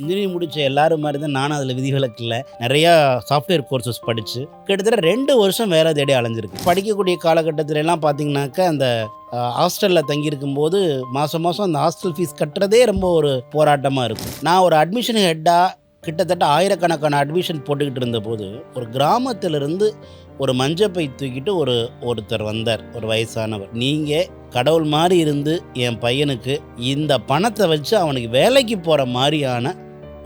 Engineering முடிச்ச எல்லாரும் மாதிரி தான் நானும் அதில் விதிவிலக்கு இல்லை. நிறையா சாஃப்ட்வேர் கோர்சஸ் படித்து கிட்டத்தட்ட 2 வருஷம் வேலை தேடி அலைஞ்சிருக்கு. படிக்கக்கூடிய காலகட்டத்தில எல்லாம் பார்த்தீங்கன்னாக்கா, அந்த ஹாஸ்டலில் தங்கியிருக்கும்போது மாதம் மாதம் அந்த ஹாஸ்டல் ஃபீஸ் கட்டுறதே ரொம்ப ஒரு போராட்டமாக இருக்கும். நான் ஒரு அட்மிஷன் ஹெட்டாக கிட்டத்தட்ட ஆயிரக்கணக்கான அட்மிஷன் போட்டுக்கிட்டு இருந்தபோது, ஒரு கிராமத்திலிருந்து ஒரு மஞ்சப்பை தூக்கிட்டு ஒருத்தர் வந்தார், ஒரு வயசானவர். நீங்கள் கடவுள் மாதிரி இருந்து என் பையனுக்கு இந்த பணத்தை வச்சு அவனுக்கு வேலைக்கு போகிற மாதிரியான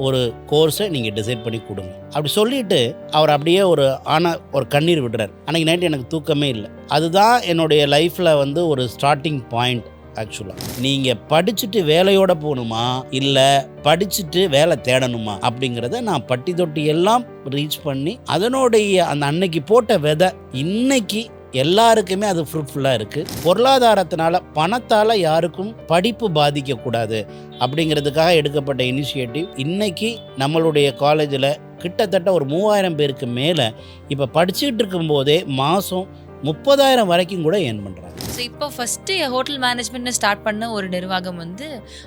ஒரு கோர்ஸை நீங்கள் டிசைட் பண்ணி கொடுங்க அப்படி சொல்லிட்டு அவர் அப்படியே ஒரு கண்ணீர் விடுறார். அன்றைக்கி நைட்டு எனக்கு தூக்கமே இல்லை. அதுதான் என்னுடைய லைஃப்பில் ஒரு ஸ்டார்டிங் பாயிண்ட். ஆக்சுவலாக நீங்கள் படிச்சுட்டு வேலையோட போகணுமா இல்லை படிச்சுட்டு வேலை தேடணுமா அப்படிங்கிறத நான் பட்டி தொட்டி எல்லாம் ரீச் பண்ணி அதனுடைய அந்த அன்னைக்கு போட்ட விதை இன்னைக்கு எல்லாருக்குமே அது ஃப்ரூட்ஃபுல்லாக இருக்குது. பொருளாதாரத்தினால பணத்தால் யாருக்கும் படிப்பு பாதிக்கக்கூடாது அப்படிங்கிறதுக்காக எடுக்கப்பட்ட இனிஷியேட்டிவ் இன்னைக்கு நம்மளுடைய காலேஜில் கிட்டத்தட்ட ஒரு 3000 பேருக்கு மேலே இப்போ படிச்சுக்கிட்டு இருக்கும்போதே மாதம் 30,000 வரைக்கும் கூட ஏர்ன் பண்ணுறாங்க. ஸோ இப்போ ஃபஸ்ட்டு ஹோட்டல் மேனேஜ்மெண்ட்னு ஸ்டார்ட் பண்ண ஒரு நிர்வாகம்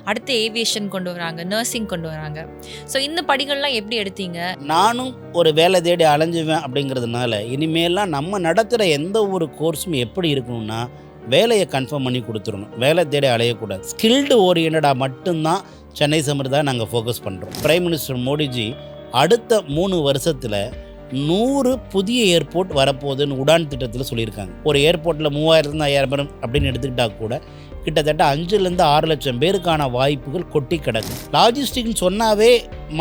அடுத்து ஏவியேஷன் கொண்டு வராங்க, நர்சிங் கொண்டு வராங்க. ஸோ இந்த படிகள்லாம் எப்படி எடுத்தீங்க? நானும் ஒரு வேலை தேடி அலைஞ்சுவேன் அப்படிங்கிறதுனால இனிமேலாம் நம்ம நடத்துகிற எந்த ஒரு கோர்ஸும் எப்படி இருக்கணும்னா வேலையை கன்ஃபார்ம் பண்ணி கொடுத்துடணும். வேலை தேடி அலையக்கூடாது. ஸ்கில்டு ஓரியன்டாக மட்டும்தான் சென்னை சமிர்தா நாங்கள் ஃபோக்கஸ் பண்ணுறோம். பிரைம் மினிஸ்டர் மோடிஜி அடுத்த 3 வருஷத்தில் 100 புதிய ஏர்போர்ட் வரப்போகுதுன்னு உடான் திட்டத்தில் சொல்லியிருக்காங்க. ஒரு ஏர்போர்ட்டில் 3000 5000 பேர் அப்படின்னு எடுத்துக்கிட்டால் கூட கிட்டத்தட்ட 5-6 லட்சம் பேருக்கான வாய்ப்புகள் கொட்டி கிடக்கு. லாஜிஸ்டிக்னு சொன்னாவே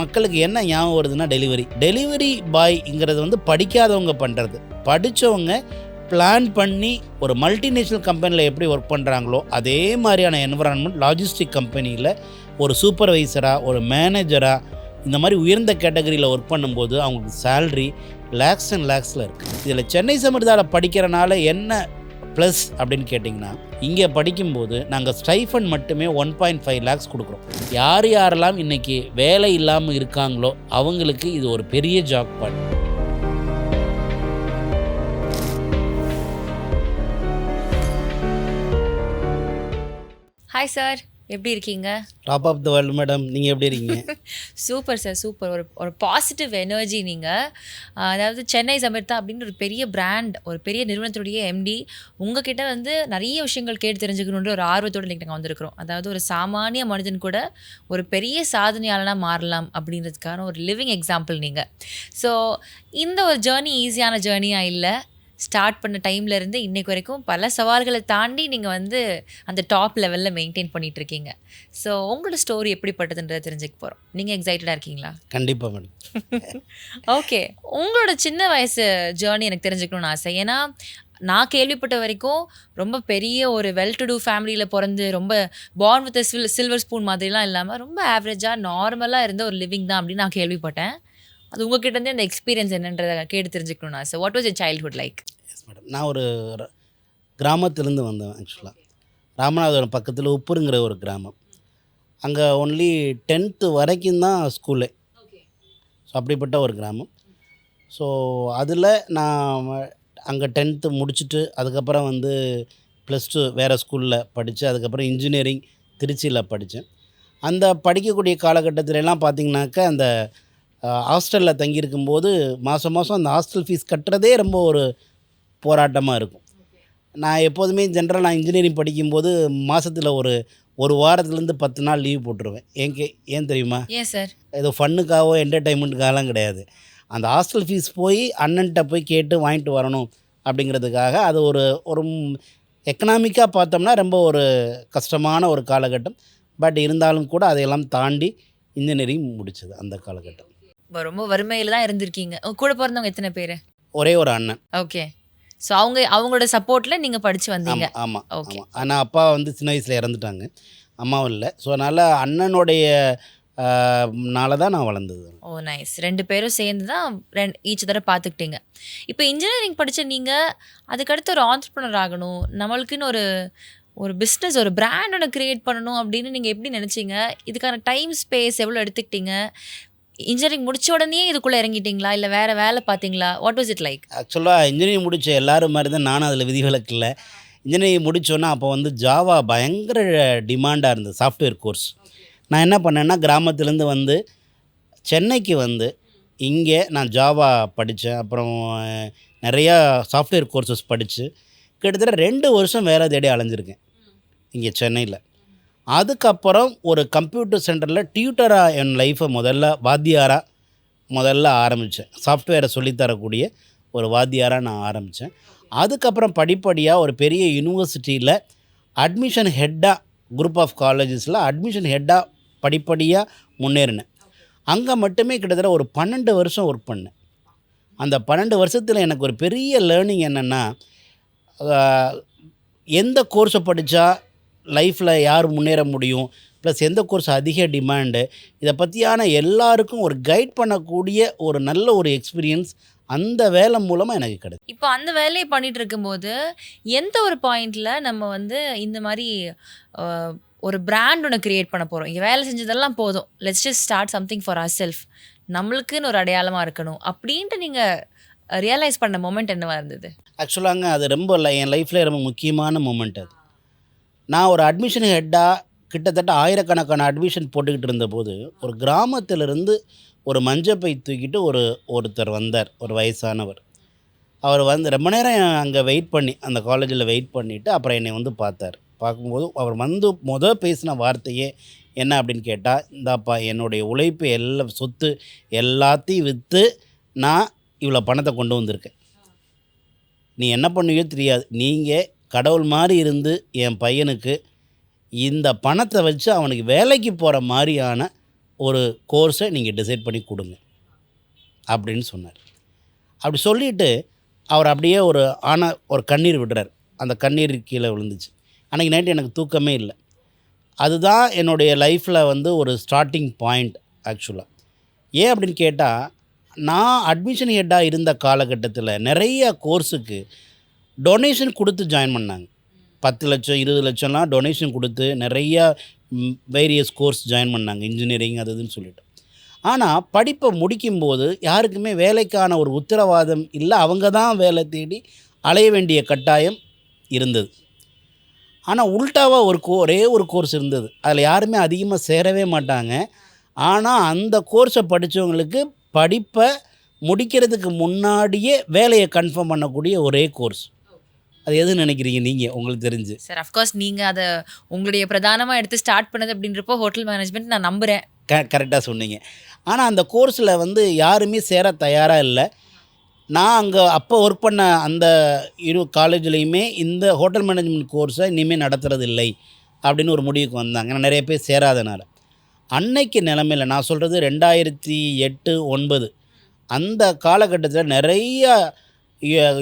மக்களுக்கு என்ன ஞாபகம் வருதுன்னா டெலிவரி பாய்ங்கிறது படிக்காதவங்க பண்ணுறது. படித்தவங்க பிளான் பண்ணி ஒரு மல்டிநேஷ்னல் கம்பெனியில் எப்படி ஒர்க் பண்ணுறாங்களோ அதே மாதிரியான என்விரான்மெண்ட் லாஜிஸ்டிக் கம்பெனியில் ஒரு சூப்பர்வைசராக ஒரு மேனேஜராக இந்த மாதிரி உயர்ந்த கேட்டகரியில் ஒர்க் பண்ணும்போது அவங்களுக்கு சேல்ரி லேக்ஸ் அண்ட் லேக்ஸில் இருக்குது. இதில் சென்னை சமிர்தாவில் படிக்கிறனால என்ன ப்ளஸ் அப்படின்னு கேட்டிங்கன்னா, இங்கே படிக்கும்போது நாங்கள் ஸ்டைஃபண்ட் மட்டுமே 1.5 lakhs கொடுக்குறோம். யாரெல்லாம் இன்றைக்கி வேலை இல்லாமல் இருக்காங்களோ அவங்களுக்கு இது ஒரு பெரிய ஜாப் பாட். ஹாய் சார், எப்படி இருக்கீங்க? Top of the world madam, நீங்கள் எப்படி இருக்கீங்க? Super sir, super. ஒரு பாசிட்டிவ் எனர்ஜி நீங்கள். அதாவது சென்னை சமிர்தா அப்படின்னு ஒரு பெரிய பிராண்ட், ஒரு பெரிய நிறுவனத்துடைய எம்டி. உங்ககிட்ட நிறைய விஷயங்கள் கேட்டு தெரிஞ்சுக்கணுன்ற ஒரு ஆர்வத்தோடு இன்றைக்கி நாங்கள் வந்திருக்கிறோம். அதாவது ஒரு சாமானிய மனிதன் கூட ஒரு பெரிய சாதனையாளனாக மாறலாம் அப்படின்றதுக்கான ஒரு லிவிங் எக்ஸாம்பிள் நீங்கள். ஸோ இந்த ஒரு ஜேர்னி ஈஸியான ஜேர்னியாக இல்லை. ஸ்டார்ட் பண்ண டைம்லேருந்து இன்றைக்கு வரைக்கும் பல சவால்களை தாண்டி நீங்கள் அந்த டாப் லெவலில் மெயின்டைன் பண்ணிகிட்ருக்கீங்க. ஸோ உங்களோட ஸ்டோரி எப்படிப்பட்டதுன்றதை தெரிஞ்சுக்க போகிறோம். நீங்கள் எக்ஸைட்டடாக இருக்கீங்களா? கண்டிப்பாக மேடம். ஓகே, உங்களோட சின்ன வயசு ஜேர்னி எனக்கு தெரிஞ்சுக்கணும்னு ஆசை. ஏன்னா நான் கேள்விப்பட்ட வரைக்கும் ரொம்ப பெரிய ஒரு வெல் டு டூ ஃபேமிலியில் பிறந்து ரொம்ப பார்ன் வித் சில்வர் ஸ்பூன் மாதிரிலாம் இல்லாமல் ரொம்ப ஆவரேஜாக நார்மலாக இருந்த ஒரு லிவிங் தான் அப்படின்னு நான் கேள்விப்பட்டேன். அது உங்ககிட்டேருந்தே அந்த எக்ஸ்பீரியன்ஸ் என்னன்றதை கேட்டு தெரிஞ்சுக்கணும்னு ஆசை. What was your childhood like? Yes madam, நான் ஒரு கிராமத்திலேருந்து வந்தேன். ஆக்சுவலாக ராமநாதபுரம் பக்கத்தில் உப்புருங்கிற ஒரு கிராமம். அங்கே ஒன்லி 10th வரைக்கும் தான் ஸ்கூலு. ஸோ அப்படிப்பட்ட ஒரு கிராமம். ஸோ அதில் நான் அங்கே 10th முடிச்சுட்டு அதுக்கப்புறம் +2 வேறு ஸ்கூலில் படித்து அதுக்கப்புறம் இன்ஜினியரிங் திருச்சியில் படித்தேன். அந்த படிக்கக்கூடிய காலகட்டத்திலலாம் பார்த்திங்கனாக்கா, அந்த ஹாஸ்டலில் தங்கியிருக்கும்போது மாதம் மாதம் அந்த ஹாஸ்டல் ஃபீஸ் கட்டுறதே ரொம்ப ஒரு போராட்டமாக இருக்கும். நான் எப்போதுமே நான் இன்ஜினியரிங் படிக்கும்போது மாதத்தில் ஒரு வாரத்துலேருந்து 10 நாள் லீவ் போட்டுருவேன். ஏன் தெரியுமா? ஏன் சார்? ஏதோ ஃபன்னுக்காகவோ என்டர்டைன்மெண்ட்டுக்காகலாம் கிடையாது. அந்த ஹாஸ்டல் ஃபீஸ் போய் அண்ணன்ட்ட போய் கேட்டு வாங்கிட்டு வரணும் அப்படிங்கிறதுக்காக. அது ஒரு எக்கனாமிக்காக பார்த்தோம்னா ரொம்ப ஒரு கஷ்டமான ஒரு காலகட்டம். பட் இருந்தாலும் கூட அதையெல்லாம் தாண்டி இன்ஜினியரிங் முடிச்சது அந்த காலகட்டம். ரொம்ப வறுமையில் தான் இருந்திருக்கீங்க. கூட பிறந்தவங்க எத்தனை பேர்? ஒரே ஒரு அண்ணன். ஓகே. ஸோ அவங்களோட சப்போர்ட்டில் நீங்கள் படித்து வந்தீங்க. ஆமாம். ஓகே. ஆனால் அப்பா சின்ன வயசில் இறந்துட்டாங்க, அம்மாவும் இல்லை. ஸோ அதனால் அண்ணனுடைய தான் நான் வளர்ந்தது. ஓ நைஸ். 2 பேரும் சேர்ந்து தான் ஈச் தடவை பார்த்துக்கிட்டீங்க. இப்போ இன்ஜினியரிங் படித்த நீங்கள் அதுக்கடுத்து ஒரு ஆண்டர்ப்ரனர் ஆகணும், நம்மளுக்குன்னு ஒரு பிஸ்னஸ், ஒரு பிராண்ட் ஒன்று க்ரியேட் பண்ணணும் அப்படின்னு நீங்கள் எப்படி நினச்சிங்க? இதுக்கான டைம் ஸ்பேஸ் எவ்வளோ எடுத்துக்கிட்டீங்க? இன்ஜினியரிங் முடிச்ச உடனே இதுக்குள்ளே இறங்கிட்டீங்களா இல்லை வேறு வேலை பார்த்தீங்களா? What was it like? ஆக்சுவலாக இன்ஜினியரிங் முடித்த எல்லாரும் மாதிரி தான் நானும் அதில் விதிவிலக்கு இல்லை. இன்ஜினியரிங் முடித்தோன்னா அப்போ ஜாவா பயங்கர டிமாண்டாக இருந்தது, சாஃப்ட்வேர் கோர்ஸ். நான் என்ன பண்ணேன்னா கிராமத்துலேருந்து சென்னைக்கு வந்து இங்கே நான் ஜாவா படித்தேன். அப்புறம் நிறையா சாஃப்ட்வேர் கோர்சஸ் படித்து கிட்டத்தட்ட 2 வருஷம் வேலை தேடி அலைஞ்சிருக்கேன் இங்கே சென்னையில். அதுக்கப்புறம் ஒரு கம்ப்யூட்டர் சென்டரில் டியூட்டராக என் லைஃப்பை முதல்ல ஆரம்பித்தேன். சாஃப்ட்வேரை சொல்லித்தரக்கூடிய ஒரு வாத்தியாராக நான் ஆரம்பித்தேன். அதுக்கப்புறம் படிப்படியாக ஒரு பெரிய யூனிவர்சிட்டியில் அட்மிஷன் ஹெட்டாக, குரூப் ஆஃப் காலேஜஸில் அட்மிஷன் ஹெட்டாக படிப்படியாக முன்னேறினேன். அங்கே மட்டுமே கிட்டத்தட்ட ஒரு 12 வருஷம் ஒர்க் பண்ணேன். அந்த 12 வருஷத்தில் எனக்கு ஒரு பெரிய லேர்னிங் என்னென்னா, எந்த கோர்ஸை படித்தா லைஃப்பில் யார் முன்னேற முடியும், ப்ளஸ் எந்த கோர்ஸ் அதிக டிமாண்டு, இதை பற்றியான எல்லாருக்கும் ஒரு கைட் பண்ணக்கூடிய ஒரு நல்ல ஒரு எக்ஸ்பீரியன்ஸ் அந்த வேலை மூலமாக எனக்கு கிடைக்கும். இப்போ அந்த வேலையை பண்ணிட்டு இருக்கும்போது எந்த ஒரு பாயிண்ட்ல நம்ம வந்து இந்த மாதிரி ஒரு பிராண்ட் ஒன்று கிரியேட் பண்ண போகிறோம், இங்கே வேலை செஞ்சதெல்லாம் போதும், let's just start something for our self, நம்மளுக்குன்னு ஒரு அடையாளமாக இருக்கணும் அப்படின்ட்டு நீங்கள் ரியலைஸ் பண்ண மொமெண்ட் என்னவா இருந்தது? ஆக்சுவலாங்க அது ரொம்ப என் லைஃப்பில் ரொம்ப முக்கியமான மூமெண்ட் அது. நான் ஒரு அட்மிஷன் ஹெட்டாக கிட்டத்தட்ட ஆயிரக்கணக்கான அட்மிஷன் போட்டுக்கிட்டு இருந்தபோது ஒரு கிராமத்திலிருந்து ஒரு மஞ்சப்பை தூக்கிட்டு ஒருத்தர் வந்தார், ஒரு வயசானவர். அவர் வந்து ரொம்ப நேரம் அங்கே வெயிட் பண்ணி அந்த காலேஜில் வெயிட் பண்ணிவிட்டு அப்புறம் என்னை வந்து பார்த்தார். பார்க்கும்போது அவர் வந்து பேசின வார்த்தையே என்ன அப்படின்னு கேட்டால், இந்தாப்பா என்னுடைய உழைப்பு எல்லாம் சொத்து எல்லாத்தையும் விற்று நான் இவ்வளோ பணத்தை கொண்டு வந்திருக்கேன். நீ என்ன பண்ணுவியோ தெரியாது, நீங்கள் கடவுள் மாதிரி இருந்து என் பையனுக்கு இந்த பணத்தை வச்சு அவனுக்கு வேலைக்கு போகிற மாதிரியான ஒரு கோர்ஸை நீங்கள் டிசைட் பண்ணி கொடுங்க அப்படின்னு சொன்னார். அப்படி சொல்லிவிட்டு அவர் அப்படியே ஒரு கண்ணீர் விடுறார். அந்த கண்ணீர் கீழே விழுந்துச்சு. அன்றைக்கி நைட்டு எனக்கு தூக்கமே இல்லை. அதுதான் என்னுடைய லைஃப்பில் வந்து ஒரு ஸ்டார்டிங் பாயிண்ட் ஆக்சுவலாக. ஏன் அப்படின்னு கேட்டால், நான் அட்மிஷன் ஹெட்டாக இருந்த காலகட்டத்தில் நிறைய கோர்ஸுக்கு டொனேஷன் கொடுத்து ஜாயின் பண்ணாங்க. 10 லட்சம் 20 லட்சம்லாம் டொனேஷன் கொடுத்து நிறையா வேரியஸ் கோர்ஸ் ஜாயின் பண்ணாங்க, இன்ஜினியரிங் அது இதுன்னு சொல்லிட்டு. ஆனால் படிப்பை முடிக்கும்போது யாருக்குமே வேலைக்கான ஒரு உத்தரவாதம் இல்லை, அவங்க தான் வேலை தேடி அலைய வேண்டிய கட்டாயம் இருந்தது. ஆனால் உல்ட்டாவாக ஒரே ஒரு கோர்ஸ் இருந்தது, அதில் யாருமே அதிகமாக சேரவே மாட்டாங்க. ஆனால் அந்த கோர்ஸை படித்தவங்களுக்கு படிப்பை முடிக்கிறதுக்கு முன்னாடியே வேலையை கன்ஃபார்ம் பண்ணக்கூடிய ஒரே கோர்ஸ். அது எது நினைக்கிறீங்க நீங்கள், உங்களுக்கு தெரிஞ்சு? சார், அஃப்கோர்ஸ் நீங்கள் அதை உங்களுடைய பிரதானமாக எடுத்து ஸ்டார்ட் பண்ணது அப்படின்றப்போ ஹோட்டல் மேனேஜ்மெண்ட் நான் நம்புகிறேன். கரெக்டாக சொன்னீங்க. ஆனால் அந்த கோர்ஸில் வந்து யாருமே சேர தயாராக இல்லை. நான் அங்கே அப்போ ஒர்க் பண்ண அந்த காலேஜ்லேயுமே இந்த ஹோட்டல் மேனேஜ்மெண்ட் கோர்ஸை இனிமேல் நடத்துறது இல்லை அப்படின்னு ஒரு முடிவுக்கு வந்தாங்க. ஏன்னா நிறைய பேர் சேராதனால. அன்னைக்கு நிலமையில் நான் சொல்கிறது 2008, 2009 அந்த காலகட்டத்தில் நிறைய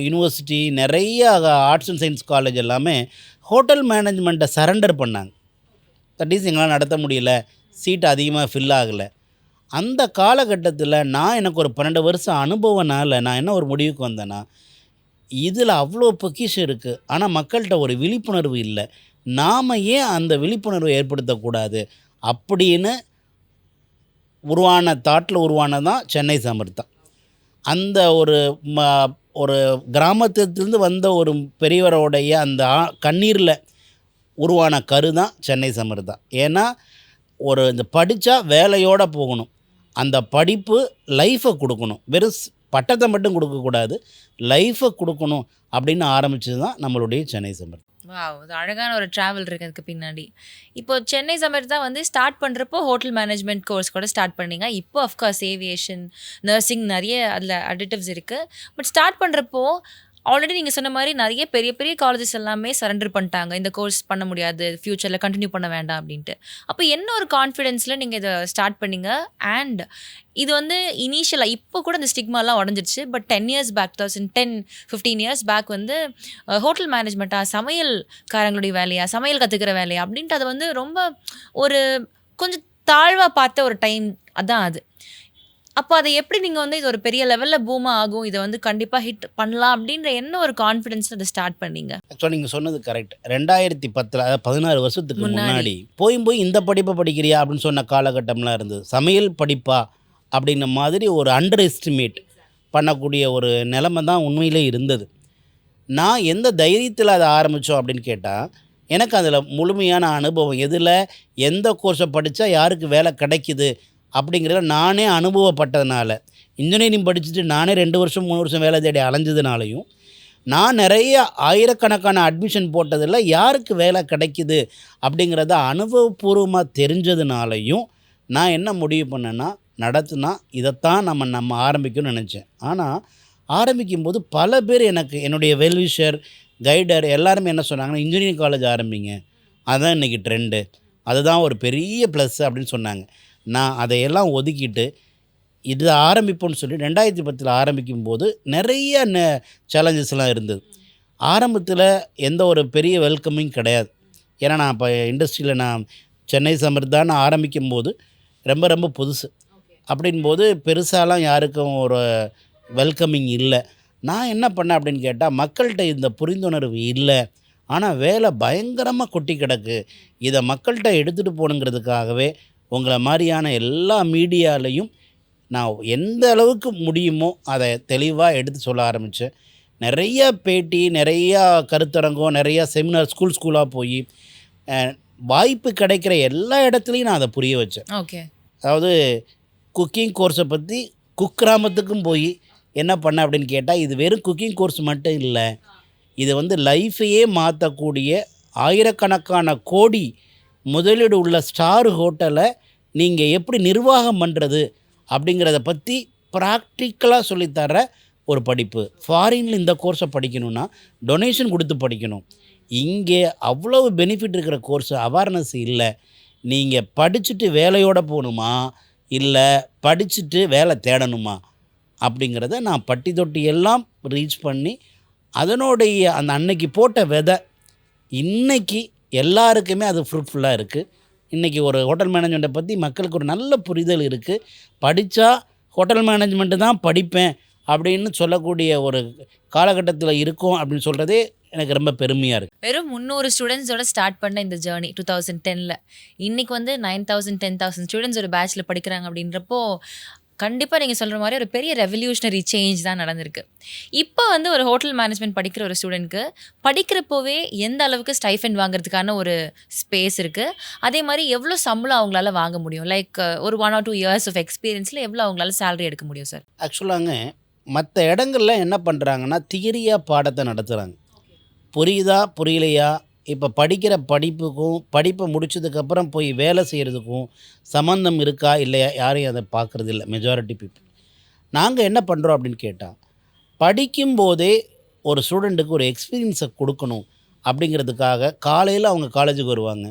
யூனிவர்சிட்டி, நிறைய ஆர்ட்ஸ் அண்ட் சயின்ஸ் காலேஜ் எல்லாமே ஹோட்டல் மேனேஜ்மெண்ட்டை சரண்டர் பண்ணாங்க. தட் இஸ் எங்களால் நடத்த முடியல, சீட் அதிகமாக ஃபில் ஆகலை. அந்த காலகட்டத்தில் எனக்கு ஒரு 12 வருஷம் அனுபவனால் நான் என்ன ஒரு முடிவுக்கு வந்தேன்னா, இதில் அவ்வளோ பொக்கிஷம் இருக்குது, ஆனால் மக்கள்கிட்ட ஒரு விழிப்புணர்வு இல்லை, நாம் ஏன் அந்த விழிப்புணர்வை ஏற்படுத்தக்கூடாது அப்படின்னு உருவானதான் சென்னை சமர்த்தா. அந்த ஒரு கிராமத்திலிருந்து வந்த ஒரு பெரியவரோடைய அந்த கண்ணீரில் உருவான கரு தான் சென்னை சமர்த்தா. ஏன்னா இந்த படித்தா வேலையோடு போகணும், அந்த படிப்பு லைஃப்பை கொடுக்கணும், வெறும் பட்டத்தை மட்டும் கொடுக்கக்கூடாது, லைஃப்பை கொடுக்கணும் அப்படின்னு ஆரம்பிச்சது தான் நம்மளுடைய சென்னை சமர்த்தா. வாவ்! அது அழகான ஒரு ட்ராவல் இருக்குது அதுக்கு பின்னாடி. இப்போ சென்னை சமர்த்தா வந்து ஸ்டார்ட் பண்ணுறப்போ ஹோட்டல் மேனேஜ்மெண்ட் கோர்ஸ் கூட ஸ்டார்ட் பண்ணீங்க. இப்போ அஃப்கோர்ஸ் ஏவியேஷன், நர்சிங் நிறைய அதில் அடிட்டிவ்ஸ் இருக்குது. பட் ஸ்டார்ட் பண்ணுறப்போ ஆல்ரெடி நீங்கள் சொன்ன மாதிரி நிறைய பெரிய பெரிய காலேஜஸ் எல்லாமே சரண்டர் பண்ணிட்டாங்க, இந்த கோர்ஸ் பண்ண முடியாது, ஃப்யூச்சரில் கண்டினியூ பண்ண வேண்டாம் அப்படின்ட்டு. அப்போ என்ன ஒரு கான்ஃபிடென்ஸில் நீங்கள் இதை ஸ்டார்ட் பண்ணீங்க? அண்ட் இது வந்து இனிஷியலாக இப்போ கூட இந்த ஸ்டிக்மாலாம் உடஞ்சிருச்சு. But 10 years back, 2010-15 years back வந்து ஹோட்டல் மேனேஜ்மெண்ட்டாக, சமையல்காரங்களுடைய வேலையா, சமையல் கற்றுக்கிற வேலையா அப்படின்ட்டு அதை வந்து ரொம்ப ஒரு கொஞ்சம் தாழ்வாக பார்த்த ஒரு டைம் அதான் அது. அப்போ அதை எப்படி நீங்கள் வந்து இது ஒரு பெரிய லெவலில் பூமாக ஆகும், இதை வந்து கண்டிப்பாக ஹிட் பண்ணலாம் அப்படின்ற என்ன ஒரு கான்ஃபிடென்ஸ் அதை ஸ்டார்ட் பண்ணீங்க? ஆக்சுவலாக நீங்கள் சொன்னது கரெக்ட். 2010 அதாவது 16 வருஷத்துக்கு முன்னாடி போய் இந்த படிப்பை படிக்கிறியா அப்படின்னு சொன்ன காலகட்டம்லாம் இருந்தது. சமையல் படிப்பா அப்படின்ன மாதிரி ஒரு அண்டர் எஸ்டிமேட் பண்ணக்கூடிய ஒரு நிலைமை தான் உண்மையிலே இருந்தது. நான் எந்த தைரியத்தில் அதை ஆரம்பித்தோம் அப்படின்னு கேட்டால், எனக்கு அதில் முழுமையான அனுபவம், எதில் எந்த கோர்ஸை படித்தா யாருக்கு வேலை கிடைக்குது அப்படிங்கிறத நானே அனுபவப்பட்டதுனால, இன்ஜினியரிங் படிச்சுட்டு நானே 2 வருஷம் 3 வருஷம் வேலை தேடி அலைஞ்சதுனாலையும், நான் நிறைய ஆயிரக்கணக்கான அட்மிஷன் போட்டதில் யாருக்கு வேலை கிடைக்குது அப்படிங்கிறத அனுபவபூர்வமாக தெரிஞ்சதுனாலையும் நான் என்ன முடிவு பண்ணேன்னா, நடத்துனா இதைத்தான் நம்ம ஆரம்பிக்கணும்னு நினச்சேன். ஆனால் ஆரம்பிக்கும்போது பல பேர் எனக்கு என்னுடைய வெல்விஷர், கைடர் எல்லாருமே என்ன சொன்னாங்கன்னா, இன்ஜினியரிங் காலேஜ் ஆரம்பிங்க, அதுதான் இன்றைக்கி ட்ரெண்டு, அதுதான் ஒரு பெரிய ப்ளஸ் அப்படின்னு சொன்னாங்க. நான் அதையெல்லாம் ஒதுக்கிட்டு இது ஆரம்பிப்போம்னு சொல்லி 2010 ஆரம்பிக்கும்போது நிறைய சேலஞ்சஸ்லாம் இருந்தது. ஆரம்பத்தில் எந்த ஒரு பெரிய வெல்கமிங் கிடையாது. ஏன்னா நான் இப்போ இண்டஸ்ட்ரியில் நான் சென்னை சமர்த்தான்னு ஆரம்பிக்கும்போது ரொம்ப ரொம்ப புதுசு. அப்படின்போது பெருசாலாம் யாருக்கும் ஒரு வெல்கமிங் இல்லை. நான் என்ன பண்ணேன் அப்படின்னு கேட்டால், மக்கள்கிட்ட இந்த புரிந்துணர்வு இல்லை, ஆனால் வேலை பயங்கரமாக கொட்டி கிடக்கு, இதை மக்கள்கிட்ட எடுத்துகிட்டு போகணுங்கிறதுக்காகவே உங்களை மாதிரியான எல்லா மீடியாலையும் நான் எந்த அளவுக்கு முடியுமோ அதை தெளிவாக எடுத்து சொல்ல ஆரம்பித்தேன். நிறைய பேட்டி, நிறையா கருத்தரங்கம், நிறையா செமினார் ஸ்கூலாக போய் வாய்ப்பு கிடைக்கிற எல்லா இடத்துலையும் நான் அதை புரிய வச்சேன். ஓகே. அதாவது குக்கிங் கோர்ஸை பற்றி குக்கிராமத்துக்கும் போய் என்ன பண்ணேன் அப்படின்னு கேட்டால், இது வெறும் குக்கிங் கோர்ஸ் மட்டும் இல்லை, இது வந்து லைஃபையே மாற்றக்கூடிய ஆயிரக்கணக்கான கோடி முதலீடு உள்ள ஸ்டார் ஹோட்டலை நீங்கள் எப்படி நிர்வாகம் பண்ணுறது அப்படிங்கிறத பற்றி ப்ராக்டிக்கலாக சொல்லித்தர ஒரு படிப்பு. ஃபாரினில் இந்த கோர்ஸை படிக்கணுன்னா டொனேஷன் கொடுத்து படிக்கணும். இங்கே அவ்வளவு பெனிஃபிட் இருக்கிற கோர்ஸ் அவேர்னஸ் இல்லை. நீங்கள் படிச்சுட்டு வேலையோடு போகணுமா, இல்லை படிச்சுட்டு வேலை தேடணுமா அப்படிங்கிறத நான் பட்டி தொட்டி எல்லாம் ரீச் பண்ணி, அதனுடைய அந்த அன்னைக்கு போட்ட விதை இன்றைக்கி எல்லாருக்குமே அது ஃப்ரூட்ஃபுல்லாக இருக்குது. இன்றைக்கி ஒரு ஹோட்டல் மேனேஜ்மெண்ட்டை பற்றி மக்களுக்கு ஒரு நல்ல புரிதல் இருக்குது. படித்தா ஹோட்டல் மேனேஜ்மெண்ட்டு தான் படிப்பேன் அப்படின்னு சொல்லக்கூடிய ஒரு காலகட்டத்தில் இருக்கும் அப்படின்னு சொல்கிறதே எனக்கு ரொம்ப பெருமையாக இருக்குது. வெறும் 300 ஸ்டூடெண்ட்ஸோட ஸ்டார்ட் பண்ண இந்த ஜேர்னி 2010ல் இன்னைக்கு வந்து 9000 10,000 ஸ்டூடெண்ட்ஸ் ஒரு பேட்சில் படிக்கிறாங்க அப்படின்றப்போ கண்டிப்பாக நீங்கள் சொல்கிற மாதிரி ஒரு பெரிய ரெவல்யூஷனரி சேஞ்ச் தான் நடந்திருக்கு. இப்போ வந்து ஒரு ஹோட்டல் மேனேஜ்மெண்ட் படிக்கிற ஒரு ஸ்டூடெண்ட்க்கு படிக்கிறப்போவே எந்த அளவுக்கு ஸ்டைஃபண்ட் வாங்குறதுக்கான ஒரு ஸ்பேஸ் இருக்குது, அதே மாதிரி எவ்வளோ சம்பளம் அவங்களால வாங்க முடியும், லைக் ஒரு 1 or 2 years ஆஃப் எக்ஸ்பீரியன்ஸில் எவ்வளோ அவங்களால சேலரி எடுக்க முடியும் சார்? ஆக்சுவலாங்க மற்ற இடங்களில் என்ன பண்ணுறாங்கன்னா, தியரியாக பாடத்தை நடத்துகிறாங்க. புரியுதா புரியலையா, இப்போ படிக்கிற படிப்புக்கும் படிப்பை முடிச்சதுக்கப்புறம் போய் வேலை செய்கிறதுக்கும் சம்மந்தம் இருக்கா இல்லையா யாரையும் அதை பார்க்குறது இல்லை மெஜாரிட்டி பீப்புள். நாங்கள் என்ன பண்ணுறோம் அப்படின்னு கேட்டால், படிக்கும்போதே ஒரு ஸ்டூடெண்ட்டுக்கு ஒரு எக்ஸ்பீரியன்ஸை கொடுக்கணும் அப்படிங்கிறதுக்காக காலையில் அவங்க காலேஜுக்கு வருவாங்க,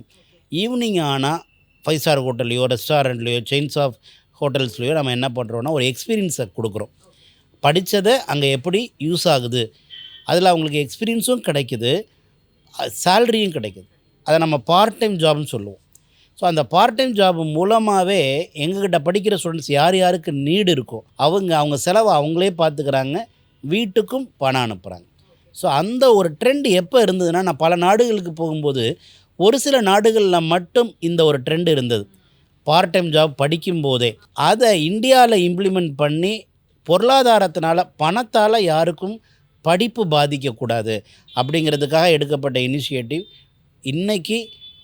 ஈவினிங் ஆனால் 5 ஸ்டார் ஹோட்டல்லையோ ரெஸ்டாரண்ட்லேயோ செயின்ஸ் ஆஃப் ஹோட்டல்ஸ்லையோ நம்ம என்ன பண்ணுறோன்னா ஒரு எக்ஸ்பீரியன்ஸை கொடுக்குறோம். படித்ததை அங்கே எப்படி யூஸ் ஆகுது, அதில் அவங்களுக்கு எக்ஸ்பீரியன்ஸும் கிடைக்குது, சேலரியும் கிடைக்குது. அதை நம்ம பார்ட் டைம் ஜாப்னு சொல்லுவோம். ஸோ அந்த பார்ட் டைம் ஜாப் மூலமாகவே எங்ககிட்ட படிக்கிற ஸ்டூடெண்ட்ஸ் யார் யாருக்கு நீடு இருக்கோ அவங்க செலவை அவங்களே பார்த்துக்கிறாங்க, வீட்டுக்கும் பணம் அனுப்புகிறாங்க. ஸோ அந்த ஒரு ட்ரெண்ட் எப்போ இருந்ததுன்னா, நான் பல நாடுகளுக்கு போகும்போது ஒரு சில நாடுகளில் மட்டும் இந்த ஒரு ட்ரெண்ட் இருந்தது. பார்ட் டைம் ஜாப் படிக்கும்போதே அதை இந்தியாவில் இம்ப்ளிமெண்ட் பண்ணி பொருளாதாரத்தினால பணத்தால் யாருக்கும் படிப்பு பாதிக்கக்கூடாது அப்படிங்கிறதுக்காக எடுக்கப்பட்ட இனிஷியேட்டிவ் இன்றைக்கி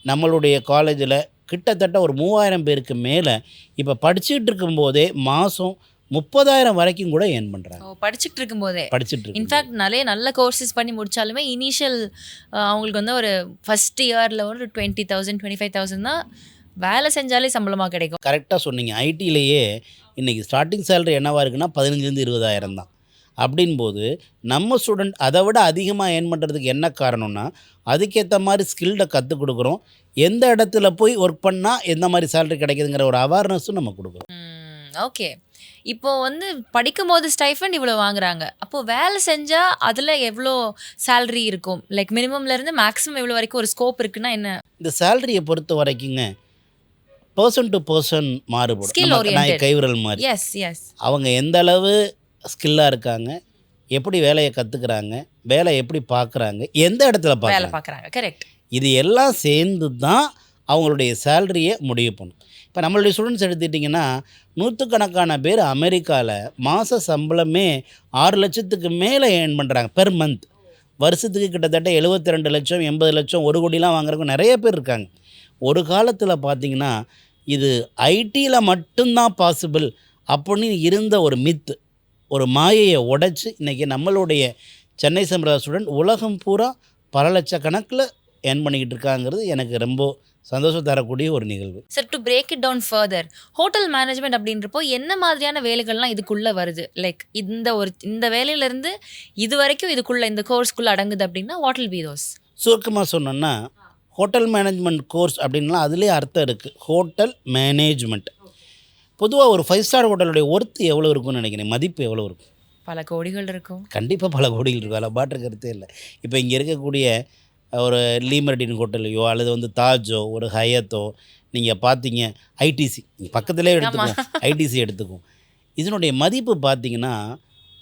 நம்மளுடைய காலேஜில் கிட்டத்தட்ட ஒரு 3000 பேருக்கு மேலே இப்போ படிச்சுட்டு இருக்கும்போதே மாதம் 30,000 வரைக்கும் கூட ஏர்ன் பண்ணுறாங்க. படிச்சுட்டு இருக்கும்போதே இன்ஃபேக்ட் நிறைய நல்ல கோர்சஸ் பண்ணி முடித்தாலுமே இனிஷியல் அவங்களுக்கு வந்து ஒரு ஃபஸ்ட் இயரில் ஒரு 20,000 25,000 தான் வேலை செஞ்சாலே சம்பளமாக கிடைக்கும். கரெக்டாக சொன்னீங்க. ஐடியிலேயே இன்றைக்கி ஸ்டார்டிங் சேலரி என்னவாக இருக்குன்னா 15,000-20,000 தான். அப்படின்போது நம்ம ஸ்டூடெண்ட் அதை விட அதிகமாக ஏர்ன் பண்ணுறதுக்கு என்ன காரணம்னா, அதுக்கேற்ற மாதிரி ஸ்கில்டை கற்றுக் கொடுக்குறோம். எந்த இடத்துல போய் ஒர்க் பண்ணால் எந்த மாதிரி சேலரி கிடைக்குதுங்கிற ஒரு அவேர்னஸும் நம்ம கொடுக்குறோம். ஓகே. இப்போது வந்து படிக்கும்போது ஸ்டைஃபண்ட் இவ்வளோ வாங்குறாங்க, அப்போது வேலை செஞ்சால் அதில் எவ்வளோ சேலரி இருக்கும், லைக் மினிமம்லேருந்து மேக்ஸிமம் எவ்வளோ வரைக்கும் ஒரு ஸ்கோப் இருக்குன்னா என்ன? இந்த சேலரியை பொறுத்த வரைக்குங்க பர்சன் டு பர்சன் மாறுபடும். ஸ்கில் ஓரியன்டட் கைவிரல் மாதிரி. எஸ் அவங்க எந்த அளவு ஸ்கில்லாக இருக்காங்க, எப்படி வேலையை கற்றுக்குறாங்க, வேலை எப்படி பார்க்குறாங்க, எந்த இடத்துல வேலை பார்க்குறாங்க, கரெக்ட். இது எல்லாம் சேர்ந்து தான் அவங்களுடைய சேலரியை முடிவு பண்ணும். இப்போ நம்மளுடைய ஸ்டூடெண்ட்ஸ் எடுத்துக்கிட்டிங்கன்னா 100கணக்கான பேர் அமெரிக்காவில் மாத சம்பளமே 6 லட்சத்துக்கு மேலே ஏர்ன் பண்ணுறாங்க பெர் மந்த். வருஷத்துக்கு கிட்டத்தட்ட 72 லட்சம் 80 லட்சம் 1 கோடிலாம் வாங்குறவங்க நிறைய பேர் இருக்காங்க. ஒரு காலத்தில் பார்த்திங்கன்னா இது ஐடியில் மட்டும்தான் பாசிபிள் அப்படின்னு இருந்த ஒரு மித்து, ஒரு மாயையை உடைச்சி இன்றைக்கி நம்மளுடைய சென்னை சம்பிரதாய ஸ்டூடெண்ட் உலகம் பூரா பல லட்சக்கணக்கில் ஏர்ன் பண்ணிக்கிட்டு இருக்காங்கிறது எனக்கு ரொம்ப சந்தோஷம் தரக்கூடிய ஒரு நிகழ்வு. Sir, to break it down further, hotel management அப்படின்றப்போ என்ன மாதிரியான வேலைகள்லாம் இதுக்குள்ளே வருது? லைக் இந்த வேலையிலேருந்து இது வரைக்கும் இதுக்குள்ளே இந்த கோர்ஸ்க்குள்ளே அடங்குது அப்படின்னா வாட் வில் பி தோஸ்? சுருக்கமாக சொன்னோன்னா ஹோட்டல் மேனேஜ்மெண்ட் கோர்ஸ் அப்படின்லாம் அதுலேயே அர்த்தம் இருக்குது. ஹோட்டல் மேனேஜ்மெண்ட் பொதுவாக ஒரு 5 ஸ்டார் ஹோட்டலுடைய ஒர்த்து எவ்வளோ இருக்கும்னு நினைக்கிறேன், மதிப்பு எவ்வளோ இருக்கும்? பல கோடிகள் இருக்கும். கண்டிப்பாக பல கோடிகள் இருக்கும், அதில் மாற்று கருத்தே இல்லை. இப்போ இங்கே இருக்கக்கூடிய ஒரு லீமர்டின் ஹோட்டலையோ அல்லது வந்து தாஜோ ஒரு ஹயத்தோ நீங்கள் பார்த்தீங்க, ஐடிசி பக்கத்துலேயே எடுத்துக்கும், ஐடிசி எடுத்துக்கும், இதனுடைய மதிப்பு பார்த்தீங்கன்னா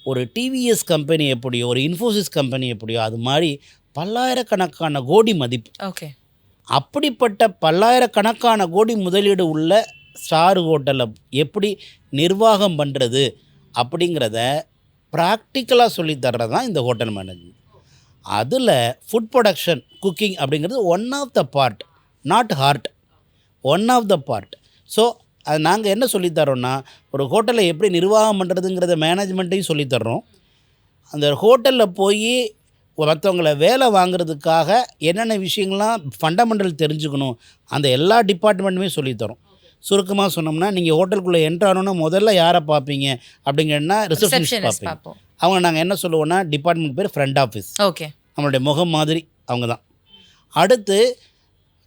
ஒரு டிவிஎஸ் கம்பெனி எப்படியோ ஒரு இன்ஃபோசிஸ் கம்பெனி எப்படியோ அது மாதிரி பல்லாயிரக்கணக்கான கோடி மதிப்பு. ஓகே. அப்படிப்பட்ட பல்லாயிரக்கணக்கான கோடி முதலீடு உள்ள ஸ்டார் ஹோட்டலை எப்படி நிர்வாகம் பண்ணுறது அப்படிங்கிறத ப்ராக்டிக்கலாக சொல்லித்தர்றது தான் இந்த ஹோட்டல் மேனேஜ்மெண்ட். அதில் ஃபுட் ப்ரொடக்ஷன், குக்கிங் அப்படிங்கிறது one of the part, not hard, one of the part. So அது நாங்கள் என்ன சொல்லித்தரோன்னா ஒரு ஹோட்டலை எப்படி நிர்வாகம் பண்ணுறதுங்கிறத மேனேஜ்மெண்ட்டையும் சொல்லித்தர்றோம். அந்த ஹோட்டலில் போய் மற்றவங்கள வேலை வாங்குறதுக்காக என்னென்ன விஷயங்கள்லாம் ஃபண்டமெண்டல் தெரிஞ்சுக்கணும் அந்த எல்லா டிபார்ட்மெண்ட்டுமே சொல்லித்தரோம். சுருக்கமாக சொன்னோம்னா நீங்கள் ஹோட்டலுக்குள்ளே என்ட்ரு ஆனோன்னா முதல்ல யாரை பார்ப்பீங்க அப்படிங்கன்னா ரிசப்ஷனிஸ்ட் பார்ப்போம். அவங்க நாங்கள் என்ன சொல்லுவோன்னா டிபார்ட்மெண்ட் பேர் ஃப்ரண்ட் ஆஃபீஸ். ஓகே. நம்மளுடைய முகம் மாதிரி அவங்க தான். அடுத்து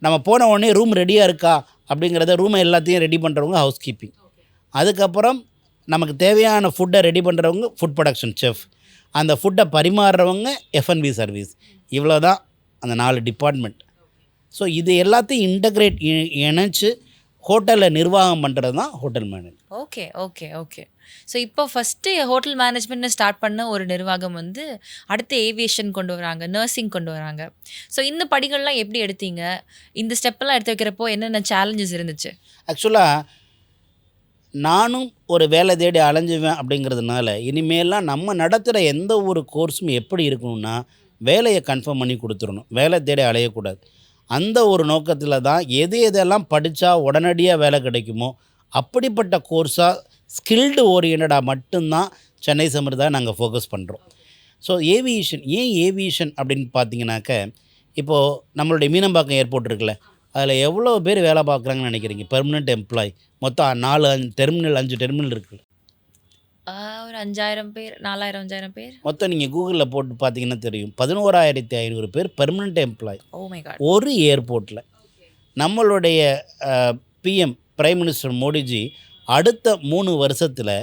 நம்ம போன உடனே ரூம் ரெடியாக இருக்கா அப்படிங்கிறத ரூமை எல்லாத்தையும் ரெடி பண்ணுறவங்க ஹவுஸ் கீப்பிங். அதுக்கப்புறம் நமக்கு தேவையான ஃபுட்டை ரெடி பண்ணுறவங்க ஃபுட் ப்ரொடக்ஷன் செஃப். அந்த ஃபுட்டை பரிமாறுறவங்க எஃப்என்பி சர்வீஸ். இவ்வளோ தான் அந்த 4 டிபார்ட்மெண்ட். ஸோ இது எல்லாத்தையும் இன்டகிரேட் இணைச்சு ஹோட்டலில் நிர்வாகம் பண்ணுறது தான் hotel management. Okay okay okay. So இப்போ ஃபஸ்ட்டு ஹோட்டல் மேனேஜ்மெண்ட்னு ஸ்டார்ட் பண்ண ஒரு நிர்வாகம் வந்து அடுத்து ஏவியேஷன் கொண்டு வராங்க, நர்சிங் கொண்டு வராங்க. ஸோ இந்த படிகள்லாம் எப்படி எடுத்தீங்க? இந்த ஸ்டெப்பெல்லாம் எடுத்து வைக்கிறப்போ என்னென்ன சேலஞ்சஸ் இருந்துச்சு? ஆக்சுவலாக நானும் ஒரு வேலை தேடி அலைஞ்சுவேன் அப்படிங்கிறதுனால இனிமேலாம் நம்ம நடத்துகிற எந்த ஒரு கோர்ஸும் எப்படி இருக்கணும்னா வேலையை கன்ஃபார்ம் பண்ணி கொடுத்துடணும், வேலை தேடி அலையக்கூடாது. அந்த ஒரு நோக்கத்தில் தான் எதெல்லாம் படித்தா உடனடியாக வேலை கிடைக்குமோ அப்படிப்பட்ட கோர்ஸாக ஸ்கில்டு ஓரியன்டாக மட்டும்தான் சென்னை சம்பிரதாயம் நாங்கள் ஃபோக்கஸ் பண்ணுறோம். ஸோ ஏவியேஷன் அப்படின்னு பார்த்தீங்கன்னாக்க இப்போது நம்மளுடைய மீனம்பாக்கம் ஏர்போர்ட் இருக்குல்ல, அதில் எவ்வளோ பேர் வேலை பார்க்குறாங்கன்னு நினைக்கிறீங்க? பெர்மனெண்ட் எம்ப்ளாய் மொத்தம் 4 டெர்மினல் 5 டெர்மினல் இருக்குது. ஒரு 5000 பேர், 4000 5000 பேர் மொத்தம் நீங்கள் கூகுளில் போட்டு பார்த்தீங்கன்னா தெரியும், 11,500 பேர் permanent employee oh my god ஒரு ஏர்போர்ட்டில். நம்மளுடைய பிஎம் பிரைம் மினிஸ்டர் மோடிஜி அடுத்த 3 வருஷத்தில்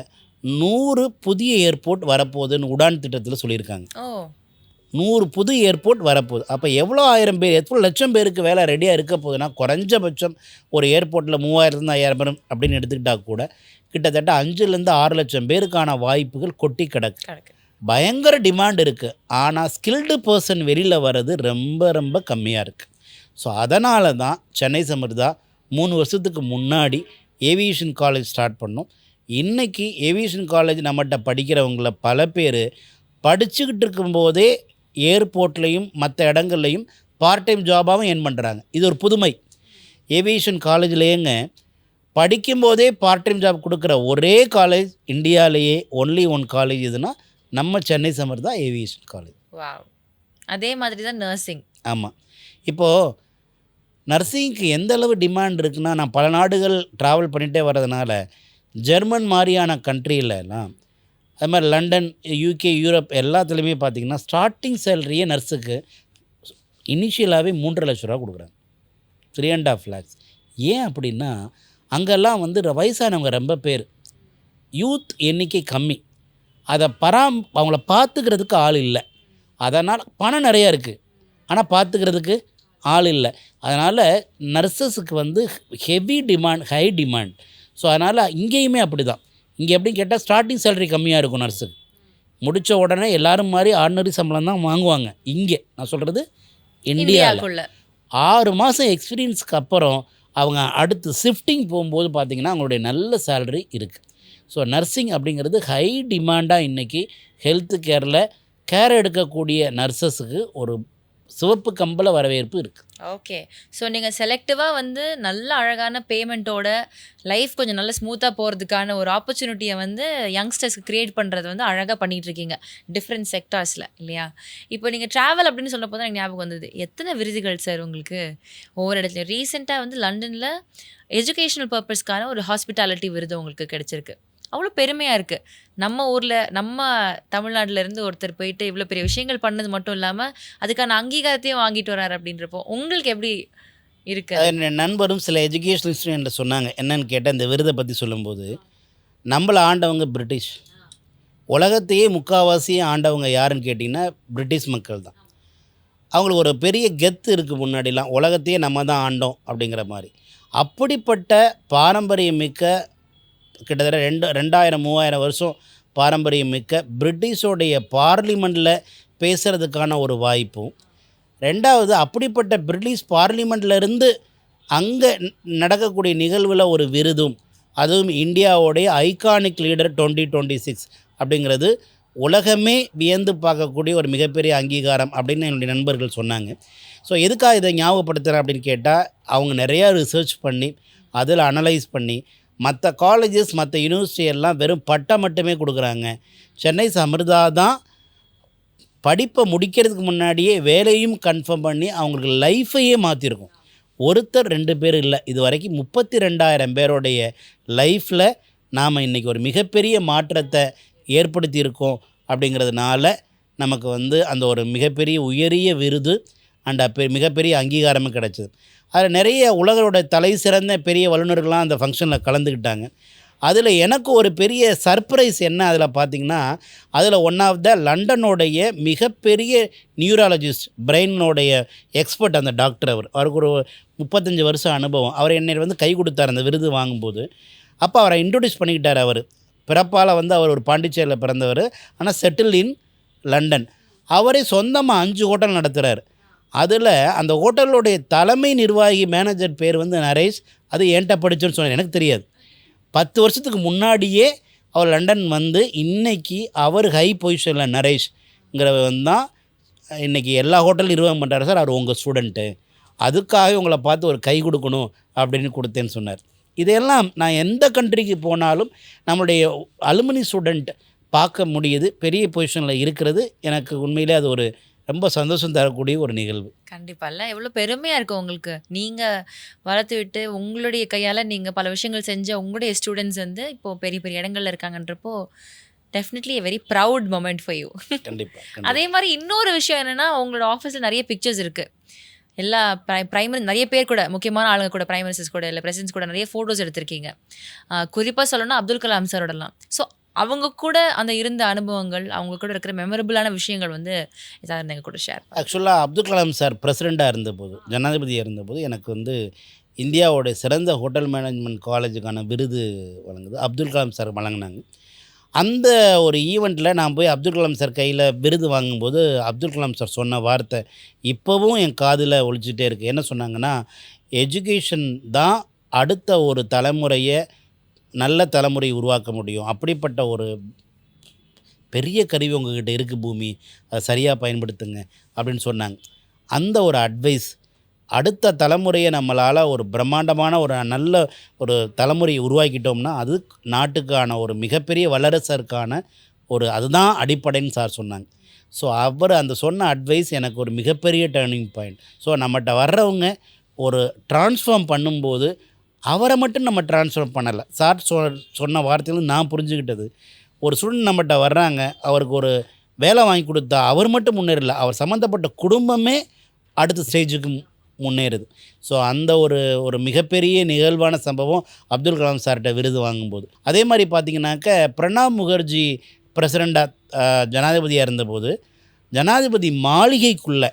100 புதிய ஏர்போர்ட் வரப்போகுதுன்னு உடான் திட்டத்தில் சொல்லியிருக்காங்க. 100 புது ஏர்போர்ட் வரப்போகுது. அப்போ எவ்வளோ 1000 பேர், எவ்வளோ லட்சம் பேருக்கு வேலை ரெடியாக இருக்க போகுதுன்னா குறைஞ்சபட்சம் ஒரு ஏர்போர்ட்டில் 3000 5000 பேர் அப்படின்னு எடுத்துக்கிட்டால் கூட கிட்டத்தட்ட 5 6 லட்சம் பேருக்கான வாய்ப்புகள் கொட்டி கிடக்கு. பயங்கர டிமாண்ட் இருக்குது. ஆனால் ஸ்கில்டு பர்சன் வெளியில் வர்றது ரொம்ப ரொம்ப கம்மியாக இருக்குது. ஸோ அதனால தான் சென்னை சம்பிரதா 3 வருஷத்துக்கு முன்னாடி ஏவியேஷன் காலேஜ் ஸ்டார்ட் பண்ணோம். இன்றைக்கி ஏவியேஷன் காலேஜ் நம்மகிட்ட படிக்கிறவங்கள பல பேர் படிச்சுக்கிட்டு இருக்கும்போதே ஏர்போர்ட்லேயும் மற்ற இடங்கள்லையும் பார்ட் டைம் ஜாபாகவும் ஏர்ன் பண்ணுறாங்க. இது ஒரு புதுமை. ஏவியேஷன் காலேஜ்லேயேங்க படிக்கும்போதே பார்ட் டைம் ஜாப் கொடுக்குற ஒரே காலேஜ் இந்தியாவிலேயே ஒன்லி ஒன் காலேஜ் எதுனா நம்ம சென்னை சம்பிரதா ஏவியேஷன் காலேஜ். அதே மாதிரி தான் நர்சிங். ஆமாம். இப்போது நர்சிங்க்கு எந்த அளவு டிமாண்ட் இருக்குன்னா, நான் பல நாடுகள் ட்ராவல் பண்ணிகிட்டே வர்றதுனால ஜெர்மன் மாதிரியான கண்ட்ரியிலலாம், அது மாதிரி லண்டன், யூகே, யூரோப் எல்லாத்துலேயுமே பார்த்திங்கன்னா ஸ்டார்டிங் சேலரியே நர்ஸுக்கு இனிஷியலாகவே 3.5 லட்ச ரூபா கொடுக்குறாங்க, 3.5 lakhs. ஏன் அப்படின்னா அங்கெல்லாம் வந்து வயசானவங்க ரொம்ப பேர், யூத் எண்ணிக்கை கம்மி, அதை அவங்கள பார்த்துக்கிறதுக்கு ஆள் இல்லை. அதனால் பணம் நிறையா இருக்குது, ஆனால் பார்த்துக்கிறதுக்கு ஆள் இல்லை. அதனால் நர்சஸுக்கு வந்து heavy demand, high demand. So அதனால் இங்கேயுமே அப்படி தான். இங்கே எப்படின்னு கேட்டால் ஸ்டார்டிங் சேலரி கம்மியாக இருக்கும் நர்ஸுக்கு. முடித்த உடனே எல்லோரும் மாதிரி ஆர்டினரி சம்பளம் தான் வாங்குவாங்க. இங்கே நான் சொல்கிறது இந்தியாவில் 6 மாதம் எக்ஸ்பீரியன்ஸுக்கு அப்புறம் அவங்க அடுத்து ஷிஃப்டிங் போகும்போது பார்த்திங்கன்னா அவங்களுடைய நல்ல சேலரி இருக்குது. ஸோ நர்சிங் அப்படிங்கிறது ஹை டிமாண்டாக இன்றைக்கி ஹெல்த்து கேரில் கேர் எடுக்கக்கூடிய நர்சஸுக்கு ஒரு சிவப்பு கம்பள வரவேற்பு இருக்குது. ஓகே. ஸோ நீங்கள் செலக்டிவாக வந்து நல்ல அழகான பேமெண்ட்டோட லைஃப் கொஞ்சம் நல்ல ஸ்மூத்தாக போகிறதுக்கான ஒரு ஆப்பர்ச்சுனிட்டியை வந்து யங்ஸ்டர்ஸ்க்கு க்ரியேட் பண்ணுறது வந்து அழகாக பண்ணிகிட்டு இருக்கீங்க டிஃப்ரெண்ட் செக்டார்ஸில் இல்லையா? இப்போ நீங்கள் ட்ராவல் அப்படின்னு சொன்னப்போ தான் எனக்கு ஞாபகம் வந்தது. எத்தனை விருதுகள் சார் உங்களுக்கு ஒவ்வொரு இடத்துலையும்? ரீசெண்டாக வந்து லண்டனில் எஜுகேஷனல் பர்பஸ்க்கான ஒரு ஹாஸ்பிட்டாலிட்டி விருது உங்களுக்கு கிடைச்சிருக்கு. அவ்வளோ பெருமையாக இருக்குது. நம்ம ஊரில் நம்ம தமிழ்நாட்டிலேருந்து ஒருத்தர் போயிட்டு இவ்வளோ பெரிய விஷயங்கள் பண்ணது மட்டும் இல்லாமல் அதுக்கான அங்கீகாரத்தையும் வாங்கிட்டு வராரு அப்படின்றப்போ உங்களுக்கு எப்படி இருக்கு? என் நண்பரும் சில எஜுகேஷனல் இன்ஸ்டியூட் சொன்னாங்க. என்னன்னு கேட்டால் இந்த விருதை பற்றி சொல்லும்போது, நம்மளை ஆண்டவங்க பிரிட்டிஷ், உலகத்தையே முக்கால்வாசியே ஆண்டவங்க யாருன்னு கேட்டிங்கன்னா பிரிட்டிஷ் மக்கள் தான். அவங்களுக்கு ஒரு பெரிய கெத்து இருக்குது முன்னாடிலாம், உலகத்தையே நம்ம தான் ஆண்டோம் அப்படிங்கிற மாதிரி. அப்படிப்பட்ட பாரம்பரியமிக்க கிட்டத்தட்ட 2000-3000 வருஷம் பாரம்பரியமிக்க பிரிட்டிஷோடைய பார்லிமெண்ட்டில் பேசுகிறதுக்கான ஒரு வாய்ப்பும், ரெண்டாவது அப்படிப்பட்ட பிரிட்டிஷ் பார்லிமெண்ட்லேருந்து அங்கே நடக்கக்கூடிய நிகழ்வில் ஒரு விருதும், அதுவும் இந்தியாவோடைய ஐகானிக் லீடர் 2026 அப்படிங்கிறது உலகமே வியந்து பார்க்கக்கூடிய ஒரு மிகப்பெரிய அங்கீகாரம் அப்படின்னு என்னுடைய நண்பர்கள் சொன்னாங்க. ஸோ எதுக்காக இதை ஞாபகப்படுத்துகிறேன் அப்படின்னு கேட்டால், அவங்க நிறையா ரிசர்ச் பண்ணி அதில் அனலைஸ் பண்ணி மற்ற காலேஜஸ் மற்ற யூனிவர்சிட்டி எல்லாம் வெறும் பட்டம் மட்டுமே கொடுக்குறாங்க. சென்னை அமிர்தா தான் படிப்பை முடிக்கிறதுக்கு முன்னாடியே வேலையும் கன்ஃபார்ம் பண்ணி அவங்களுக்கு லைஃப்பையே மாற்றிருக்கும். ஒருத்தர் 2 பேர் இல்லை, இது வரைக்கும் 32,000 பேருடைய லைஃப்பில் நாம் இன்றைக்கி ஒரு மிகப்பெரிய மாற்றத்தை ஏற்படுத்தியிருக்கோம். அப்படிங்கிறதுனால நமக்கு வந்து அந்த ஒரு மிகப்பெரிய உயரிய விருது அண்ட் மிகப்பெரிய அங்கீகாரமும் கிடச்சிது. அதில் நிறைய உலகளோட தலை சிறந்த பெரிய வல்லுநர்கள்லாம் அந்த ஃபங்க்ஷனில் கலந்துக்கிட்டாங்க. அதில் எனக்கு ஒரு பெரிய சர்ப்ரைஸ் என்ன அதில் பார்த்திங்கன்னா, அதில் ஒன் ஆஃப் த லண்டனோடைய மிகப்பெரிய நியூராலஜிஸ்ட், பிரெயினோடைய எக்ஸ்பர்ட் அந்த டாக்டர். அவருக்கு ஒரு 35 வருஷம் அனுபவம். அவர் என்னை வந்து கை கொடுத்தார் அந்த விருது வாங்கும்போது. அப்போ அவரை இன்ட்ரொடியூஸ் பண்ணிக்கிட்டார். அவர் பிறப்பால் வந்து அவர் ஒரு பாண்டிச்சேரியில் பிறந்தவர், ஆனால் செட்டில் இன் லண்டன். அவரே சொந்தமாக 5 ஹோட்டல் நடத்துகிறார். அதில் அந்த ஹோட்டலுடைய தலைமை நிர்வாகி மேனேஜர் பேர் வந்து நரேஷ். அது ஏன்ட்ட படித்தோன்னு சொன்னார், எனக்கு தெரியாது. 10 வருஷத்துக்கு முன்னாடியே அவர் லண்டன் வந்து இன்றைக்கி அவர் ஹை பொசிஷனில் நரேஷ்ங்கிறவர் தான் இன்றைக்கி எல்லா ஹோட்டலும் நிர்வாகம் பண்ணுறாரு. சார் அவர் உங்கள் ஸ்டூடெண்ட்டு, அதுக்காக உங்களை பார்த்து ஒரு கை கொடுக்கணும் அப்படின்னு கொடுத்தேன்னு சொன்னார். இதையெல்லாம் நான் எந்த கண்ட்ரிக்கு போனாலும் நம்மளுடைய அலுமினி ஸ்டூடெண்ட் பார்க்க முடியுது. பெரிய பொசிஷனில் இருக்கிறது எனக்கு உண்மையிலே அது ஒரு ரொம்ப சந்தோஷம் தரக்கூடிய ஒரு நிகழ்வு. கண்டிப்பாக இல்லை, எவ்வளோ பெருமையாக இருக்குது உங்களுக்கு. நீங்கள் வளர்த்து விட்டு உங்களுடைய கையால் நீங்கள் பல விஷயங்கள் செஞ்ச உங்களுடைய ஸ்டூடெண்ட்ஸ் வந்து இப்போது பெரிய பெரிய இடங்கள்ல இருக்காங்கன்றப்போ definitely a very proud moment for you. கண்டிப்பாக. அதே மாதிரி இன்னொரு விஷயம் என்னென்னா, உங்களோட ஆஃபீஸில் நிறைய பிக்சர்ஸ் இருக்குது. எல்லா பிரைமரி நிறைய பேர் கூட, முக்கியமான ஆளுங்க கூட, பிரைம் மினிஸ்டர்ஸ் கூட இல்லை பிரசிடென்ட்ஸ் கூட நிறைய ஃபோட்டோஸ் எடுத்திருக்கீங்க. குறிப்பாக சொல்லணும்னா அப்துல் கலாம் சாரோடலாம். ஸோ அவங்க கூட அந்த இருந்த அனுபவங்கள், அவங்க கூட இருக்கிற மெமரபிளான விஷயங்கள் வந்து ஏதாவது எங்கள் கூட ஷேர். ஆக்சுவலாக அப்துல் கலாம் சார் பிரசிடெண்ட்டாக இருந்தபோது, ஜனாதிபதியாக இருந்தபோது எனக்கு வந்து இந்தியாவோடைய சிறந்த ஹோட்டல் மேனேஜ்மெண்ட் காலேஜுக்கான விருது வழங்குது அப்துல் கலாம் சார் வழங்கினாங்க. அந்த ஒரு ஈவெண்ட்டில் நான் போய் அப்துல் கலாம் சார் கையில் விருது வாங்கும்போது அப்துல் கலாம் சார் சொன்ன வார்த்தை இப்போவும் என் காதில் ஒலிச்சிட்டே இருக்குது. என்ன சொன்னாங்கன்னா, எஜுகேஷன் தான் அடுத்த ஒரு தலைமுறையை நல்ல தலைமுறை உருவாக்க முடியும். அப்படிப்பட்ட ஒரு பெரிய கருவி உங்ககிட்ட இருக்குது பூமி, அதை சரியாக பயன்படுத்துங்க அப்படின்னு சொன்னாங்க. அந்த ஒரு அட்வைஸ் அடுத்த தலைமுறையை நம்மளால் ஒரு பிரம்மாண்டமான ஒரு நல்ல ஒரு தலைமுறையை உருவாக்கிட்டோம்னா அது நாட்டுக்கான ஒரு மிகப்பெரிய வல்லரசருக்கான ஒரு அதுதான் அடிப்படைன்னு சார் சொன்னாங்க. ஸோ அவர் அந்த சொன்ன அட்வைஸ் எனக்கு ஒரு மிகப்பெரிய டேர்னிங் பாயிண்ட். ஸோ நம்மகிட்ட வர்றவங்க ஒரு ட்ரான்ஸ்ஃபார்ம் பண்ணும்போது அவரை மட்டும் நம்ம ட்ரான்ஸ்ஃபார்ம் பண்ணலை. சார் சொன்ன வார்த்தையிலும் நான் புரிஞ்சுக்கிட்டது, ஒரு ஸ்டூடெண்ட் நம்மகிட்ட வர்றாங்க, அவருக்கு ஒரு வேலை வாங்கி கொடுத்தா அவர் மட்டும் முன்னேறல, அவர் சம்மந்தப்பட்ட குடும்பமே அடுத்த ஸ்டேஜுக்கு முன்னேறுது. ஸோ அந்த ஒரு மிகப்பெரிய நிகழ்வான சம்பவம் அப்துல் கலாம் சார்கிட்ட விருது வாங்கும்போது. அதே மாதிரி பார்த்திங்கனாக்க பிரணாப் முகர்ஜி பிரசிடெண்ட்டாக ஜனாதிபதியாக இருந்தபோது ஜனாதிபதி மாளிகைக்குள்ளே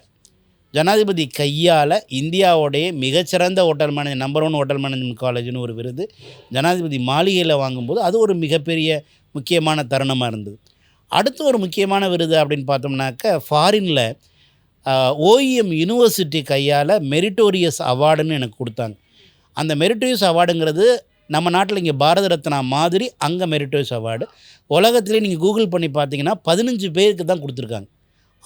ஜனாதிபதி கையால் இந்தியாவோடைய மிகச்சிறந்த hotel manage number 1 hotel management காலேஜ்னு ஒரு விருது ஜனாதிபதி மாளிகையில் வாங்கும்போது அது ஒரு மிகப்பெரிய முக்கியமான தருணமாக இருந்தது. அடுத்து ஒரு முக்கியமான விருது அப்படின்னு பார்த்தோம்னாக்க ஃபாரினில் OEM யூனிவர்சிட்டி கையால் மெரிட்டோரியஸ் அவார்டுன்னு எனக்கு கொடுத்தாங்க. அந்த மெரிட்டோரியஸ் அவார்டுங்கிறது நம்ம நாட்டில் இங்கே பாரத ரத்னா மாதிரி அங்கே மெரிட்டோரியஸ் அவார்டு உலகத்திலே நீங்கள் கூகுள் பண்ணி பார்த்தீங்கன்னா 15 பேருக்கு தான் கொடுத்துருக்காங்க.